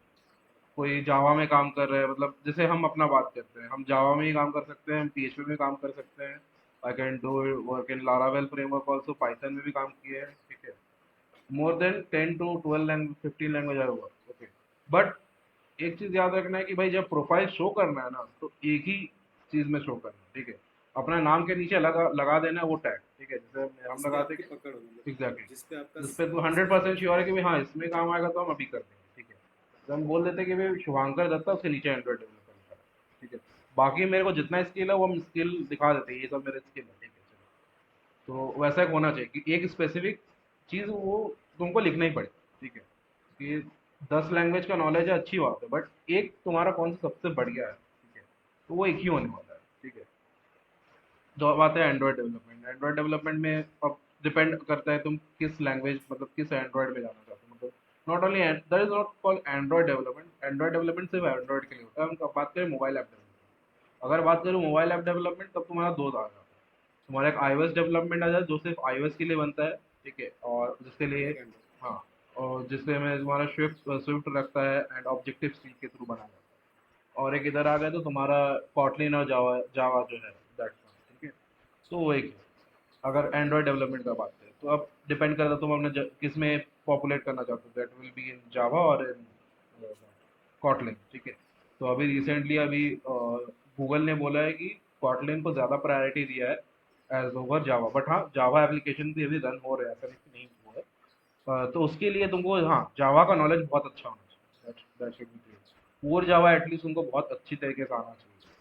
कोई जावा में काम कर रहा है, मतलब जैसे हम अपना बात करते हैं, हम जावा में ही काम कर सकते हैं, हम PHP में काम कर सकते हैं, I can do work in Laravel framework, also Python में भी काम किए हैं। ठीक है, more than 10 to 12 language 15 language आया हुआ, ओके। बट एक चीज याद रखना है कि भाई जब प्रोफाइल शो करना है ना तो एक ही चीज में शो करना है, ठीक है। अपना नाम के नीचे लगा लगा देना है वो टैग, ठीक है, जैसे हम जिस पे लगाते आपकी हैं पकड़ हो, मतलब एग्जैक्टली, जिस पे आपका जिस पे तो स्पेशल 100% श्योर है कि भाई हाँ इसमें काम आएगा तो हम अभी कर देंगे, ठीक है। तो हम बोल देते हैं कि भाई शुभांकर दत्ता, उसके नीचे एंड्रॉइड डेवलपर लिखा है, ठीक है। बाकी मेरे को जितना स्किल है वो हम स्किल दिखा देते हैं, ये सब मेरे स्किल है, ठीक है, चलो। तो वैसा एक होना चाहिए कि एक स्पेसिफिक चीज़ वो तुमको लिखना ही पड़े, ठीक है। कि 10 लैंग्वेज का नॉलेज है अच्छी बात है, बट एक तुम्हारा कौन सा सबसे बढ़िया है, ठीक है, तो वो एक ही होने वाला है, ठीक है। जो अब आता है एंड्रॉयड डेवलपमेंट, एंड्रॉयड डेवलपमेंट में अब डिपेंड करता है तुम किस लैंग्वेज, मतलब किस एंड्रॉयड में जाना चाहते हो, मतलब not only that is not called Android development, Android development सिर्फ एंड्रॉयड के लिए होता है। हम बात करें मोबाइल ऐप डेवलपमेंट, अगर बात करूँ मोबाइल ऐप डेवलपमेंट, तब तुम्हारा दो आ जाता है। तुम्हारा एक iOS डेवलपमेंट आ जाए जो सिर्फ iOS के लिए बनता है, ठीक है, और जिसके और लिए एक एंड्रॉइड। हाँ, और जिससे में तुम्हारा स्विफ्ट स्विफ्ट रखता है एंड ऑब्जेक्टिव सी के थ्रू बनाया जाता है। और एक इधर आ गया तो तुम्हारा कॉटलिन और जावा जावा जो है दैट, ठीक है। तो वो एक है। अगर एंड्रॉयड डेवलपमेंट का बात करें तो अब डिपेंड करता है तुम अपने किस में पॉपुलेट करना चाहते हो, दैट विल बी इन जावा और इन कॉटलिन, ठीक है। तो अभी रिसेंटली अभी गूगल ने बोला है कि कॉटलिन को ज़्यादा प्रायोरिटी दिया है एज ओवर जावा, बट हाँ जावा एप्लीकेशन भी अभी रन हो रहे हैं, ऐसा नहीं कि नहीं हुआ है। तो उसके लिए तुमको हाँ जावा का नॉलेज बहुत अच्छा होना चाहिए, that should be great. Core Java at least तुमको बहुत अच्छी तरीके से आना चाहिए,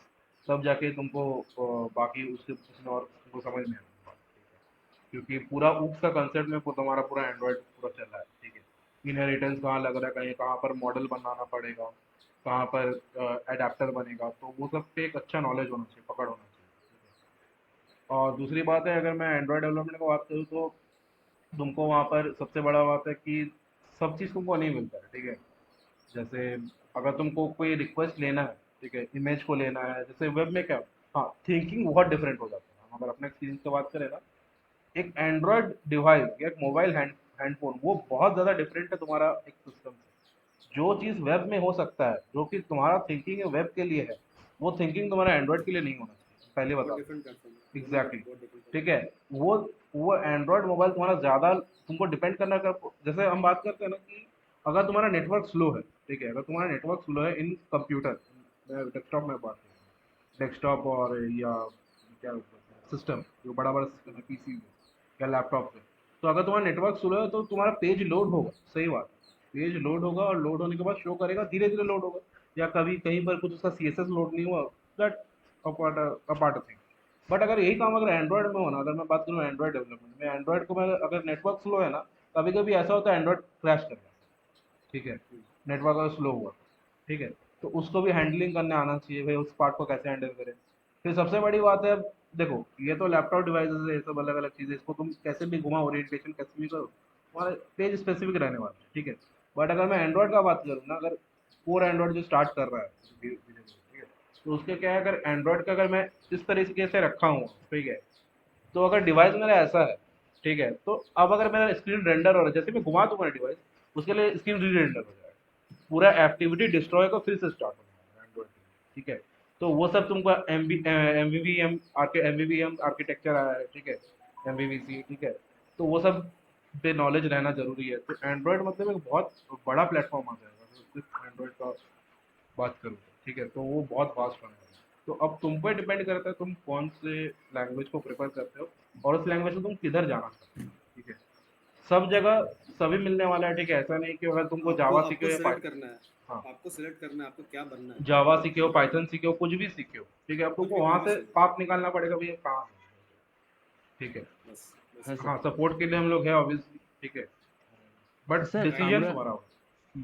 तब जाके तुमको बाकी उसके उसमें और तुमको समझ में आएगा, क्योंकि पूरा ऊप्स का कंसेप्ट में तुम्हारा पूरा एंड्रॉयड पूरा चल रहा है, ठीक है। इनहेरिटेंस कहाँ लग रहा है, कहीं कहाँ पर मॉडल बनाना पड़ेगा, कहाँ पर एडाप्टर बनेगा, तो वो सब पे एक अच्छा नॉलेज होना चाहिए, पकड़ होना चाहिए। और दूसरी बात है, अगर मैं एंड्रॉयड डेवलपमेंट की बात करूँ तो तुमको वहाँ पर सबसे बड़ा बात है कि सब चीज़ तुमको नहीं मिलता है, ठीक है। जैसे अगर तुमको कोई रिक्वेस्ट लेना है, ठीक है, इमेज को लेना है, जैसे वेब में क्या, हाँ थिंकिंग बहुत डिफरेंट हो जाता है। हम अगर अपने एक्सपीरियंस की बात करें ना, एक एंड्रॉयड डिवाइस या एक मोबाइल हैंडफोन वो बहुत ज़्यादा डिफरेंट है तुम्हारा एक सिस्टम से। जो चीज़ वेब में हो सकता है, जो कि तुम्हारा थिंकिंग वेब के लिए है, वो थिंकिंग तुम्हारा एंड्रॉयड के लिए नहीं होना चाहिए, पहले बहुत बता डिफरेंट प्लेटफॉर्म है दोनों, एग्जैक्टली बहुत डिफरेंट ठीक प्लेटफॉर्म। है। वो वो एंड्रॉयड मोबाइल तुम्हारा ज़्यादा तुमको डिपेंड करना कर, जैसे हम बात करते हैं ना कि अगर तुम्हारा नेटवर्क स्लो है, ठीक है, अगर तुम्हारा नेटवर्क स्लो है इन कंप्यूटर, डेस्कटॉप में बात करें, डेस्कटॉप और या क्या सिस्टम जो बड़ा बड़ा सिस्टम है पीसी या लैपटॉप पे, तो अगर तुम्हारा नेटवर्क स्लो है तो तुम्हारा पेज लोड होगा, सही बात है। पेज लोड होगा और लोड होने के बाद शो करेगा, धीरे धीरे लोड होगा, या कभी कहीं पर कुछ उसका सीएसएस लोड नहीं हुआ, दैट अपार्ट थिंग। बट अगर यही काम अगर एंड्रॉयड में होना, अगर मैं बात करूँ एंड्रॉयड डेवलपमेंट में, एंड्रॉयड को मैं अगर नेटवर्क स्लो है ना, कभी कभी ऐसा होता है एंड्रॉयड क्रैश कर जाता है, ठीक है, नेटवर्क अगर स्लो हुआ, ठीक है। तो उसको भी हैंडलिंग करने आना चाहिए भाई, उस पार्ट को कैसे हैंडल करें। फिर सबसे बड़ी बात है, देखो ये तो लैपटॉप डिवाइसेस है, ये सब अलग अलग चीज़ें, इसको तुम कैसे भी घुमा, ओरिएंटेशन कैसे भी करो, तुम्हारा पेज स्पेसिफिक रहने वाला है, ठीक है। बट अगर मैं एंड्रॉयड का बात करूँ ना, अगर कोर एंड्रॉयड जो स्टार्ट कर रहा है धीरे धीरे, ठीक है, तो उसके क्या है, अगर एंड्रॉयड का अगर मैं इस तरीके से रखा हूँ, ठीक है, तो अगर डिवाइस मेरा ऐसा है, ठीक है, तो अब अगर मेरा स्क्रीन रेंडर हो रहा है, जैसे मैं घुमा दूंगा डिवाइस, उसके लिए स्क्रीन री रेंडर हो जाएगा, पूरा एक्टिविटी डिस्ट्रॉय को फिर से स्टार्ट हो जाएगा एंड्रॉइड में, ठीक है। तो वो सब तुमको M V V M architecture आया है, ठीक है, MVVC, ठीक है। तो वो सब पे नॉलेज रहना जरूरी है। तो एंड्रॉयड मतलब एक बहुत बड़ा प्लेटफॉर्म आ जाएगा अगर सिर्फ एंड्रॉयड का बात करूँ तो, ठीक है, तो वो बहुत वास्ट होने वाला है। तो अब तुम पे डिपेंड करता है तुम कौन से लैंग्वेज को प्रेफर करते हो और उस लैंग्वेज से तुम किधर जाना चाहते हो, ठीक है। सब जगह सभी मिलने वाला है, ठीक है, ऐसा नहीं कि अगर तुमको आपको जावा सीखे आपको हो या सेलेक्ट करना है, हाँ आपको सेलेक्ट करना है आपको क्या बनना है, जावा मतलब सीखे हो, पाइथन सीखे हो, कुछ भी सीखे हो, ठीक है, अब कुछ तुमको भी वहां कुछ भी से सही है। पाथ निकालना पड़ेगा भैया कहाँ है, ठीक है। बस बस হ্যাঁ ये স্যার। हाँ सपोर्ट के लिए हम लोग है ऑब्वियसली, ठीक है, बट স্যার डिसीजन আমরা तुम्हारा होगा।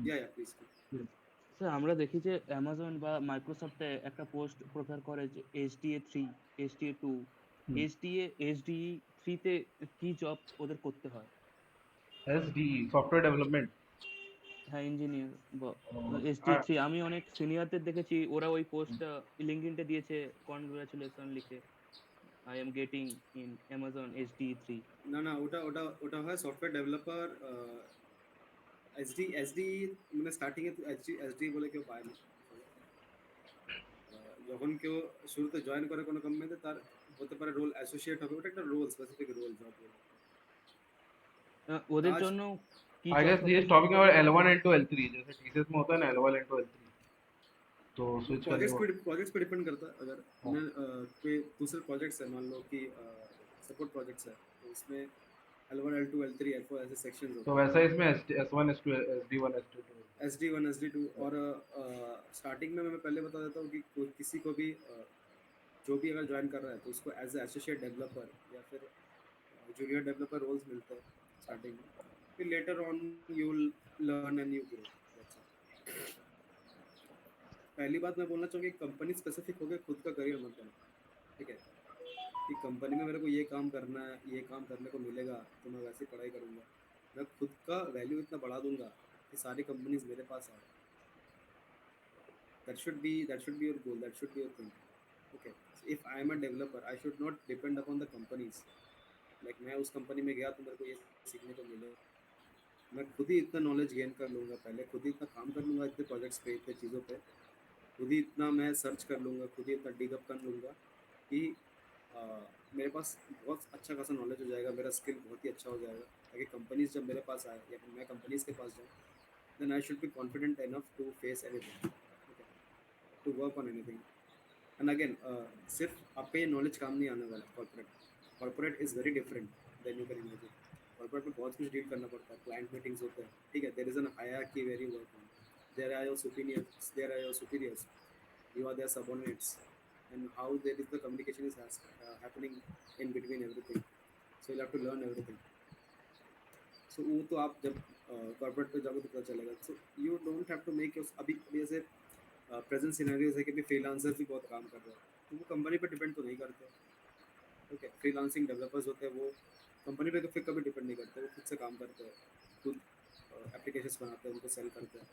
या प्लीज। স্যার আমরা দেখি যে অ্যামাজন বা মাইক্রোসফটে একটা পোস্ট প্রেফার করে যে HDA 3, HDA 2, HDA 3 তে কি জব ওদের করতে হয়? SDE সফটওয়্যার ডেভেলপমেন্ট, হ্যাঁ ইঞ্জিনিয়ার বা HDA 3 আমি অনেক সিনিয়রদের দেখেছি ওরা ওই পোস্টটা লিঙ্কডইনতে দিয়েছে, কনগ্রাচুলেশন লিখে I am getting in Amazon HDA 3। না না, ওটা ওটা ওটা হয় সফটওয়্যার ডেভেলপার। এসডি মানে স্টার্টিং এ এসডি এসডি বলে কেউ পায় না। যখন কেউ শুরুতে জয়েন করে কোনো কোম্পানিতে, তার হতে পারে রোল অ্যাসোসিয়েট হবে, ওটা একটা role, specific role, job role. ওদের आज জন্য কি I job guess he is support talking करना about पड़ेगा? L1 into L3 जैसे TCS में होता है ना L1 into L3 तो वो स्विच करने को प्रोजेक्ट्स पे डिपेंड करता है। अगर हाँ मैं कोई दूसरे प्रोजेक्ट्स है, मान लो कि सपोर्ट प्रोजेक्ट्स है, तो उसमें L1 L2 L3 L4 ऐसे सेक्शंस तो होते हैं। वैसा इसमें S1 S2 SD1 SD2 SD1 SD2। और स्टार्टिंग में मैं पहले बता देता हूँ कि किसी को भी जो भी अगर ज्वाइन कर रहा है तो उसको एज एसोसिएट डेवलपर या फिर जूनियर डेवलपर रोल्स मिलते हैं स्टार्टिंग में। फिर later on you will learn and you grow. That's it. पहली बात मैं बोलना चाहूँगी, कंपनी स्पेसिफिक होकर खुद का करियर मत बनाओ, ठीक है? कि कंपनी में मेरे को ये काम करना है, ये काम करने को मिलेगा तो मैं वैसे पढ़ाई करूँगा। मैं खुद का वैल्यू इतना बढ़ा दूंगा कि सारी कंपनीज मेरे पास आए। That should be your goal, that should be your thing. Okay, so if I am a developer, I should not depend upon the companies. Like मैं उस कंपनी में गया तो मेरे को ये सीखने को मिलेगा। मैं खुद ही इतना नॉलेज गेन कर लूँगा, पहले खुद ही इतना काम कर लूँगा इतने प्रोजेक्ट्स पे, इतने चीज़ों पे। खुद ही इतना मैं सर्च कर लूँगा, खुद ही इतना डिगअप कर लूँगा कि अ, मेरे पास बहुत अच्छा खासा नॉलेज हो जाएगा, मेरा स्किल बहुत ही अच्छा हो जाएगा, ताकि कंपनीज जब मेरे पास आए या फिर मैं कंपनीज के पास जाऊँ, then I should be confident enough to face anything, okay, to work on anything. And again, सिर्फ आप पे ये नॉलेज काम नहीं आने वाला। Corporate is very different than you can imagine. Corporate में बहुत कुछ डील करना पड़ता है, क्लाइंट मीटिंग्स होते हैं, ठीक है? There is an hierarchy where you work on. There are your superiors, you are their subordinates, and how there is the communication is happening in between everything, so you'll have to learn everything. So वो तो आप जब corporate पे जाओगे तो पता चलेगा। So you don't have to make your, अभी जैसे प्रेजेंट सिनेरियोज है कि भी फ्रीलांसर भी बहुत काम कर रहे हैं, तो वो कंपनी पे डिपेंड तो नहीं करते। ओके, फ्रीलांसिंग डेवलपर्स होते हैं, वो कंपनी पे तो फिर कभी डिपेंड नहीं करते, वो खुद से काम करते हैं, खुद एप्लीकेशंस बनाते हैं, उनको सेल करते हैं।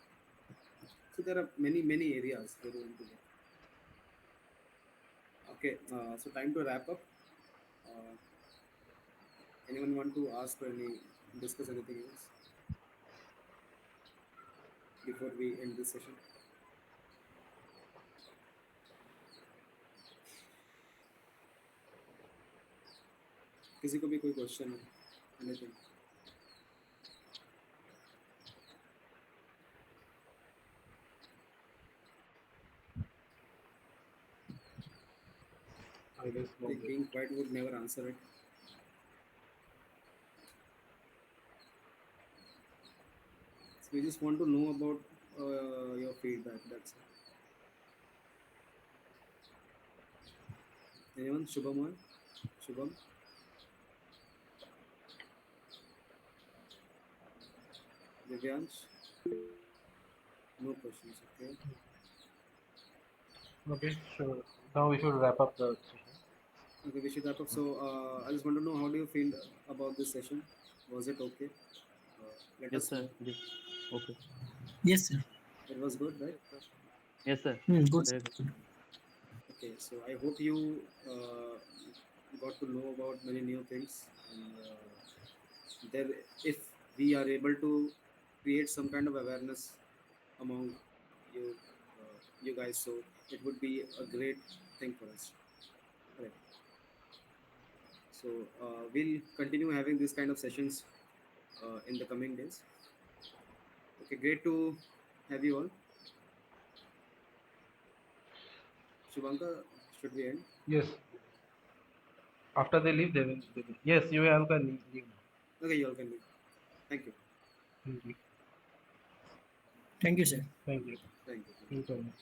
So there are many many areas where you want to go. Okay, so time to wrap up. Uh, anyone want to ask or discuss anything else before we end this session? किसी को भी कोई question है, anything? I guess no Like being quiet would never answer it. So we just want to know about your feedback. That's it. Anyone? Shubham? Shubham? Divyansh? No questions. Okay. okay sure now we should wrap up the session Okay, we should wrap up. So I just want to know, how do you feel about this session? Was it okay? Let Yes, us sir. know. It is okay. Yes, sir. It was good, right? Yes, sir. Good. Very good. Okay, so I hope you got to know about many new things, and there, if we are able to create some kind of awareness among you, you guys, so it would be a great thing for us. Right. So we'll continue having this kind of sessions in the coming days. Okay, great to have you all. Shubhankar, should we end? yes after they will yes you all can leave now. Okay, you all can leave. Thank you. Thank you Thank you, sir. thank you Thank you. thank you so much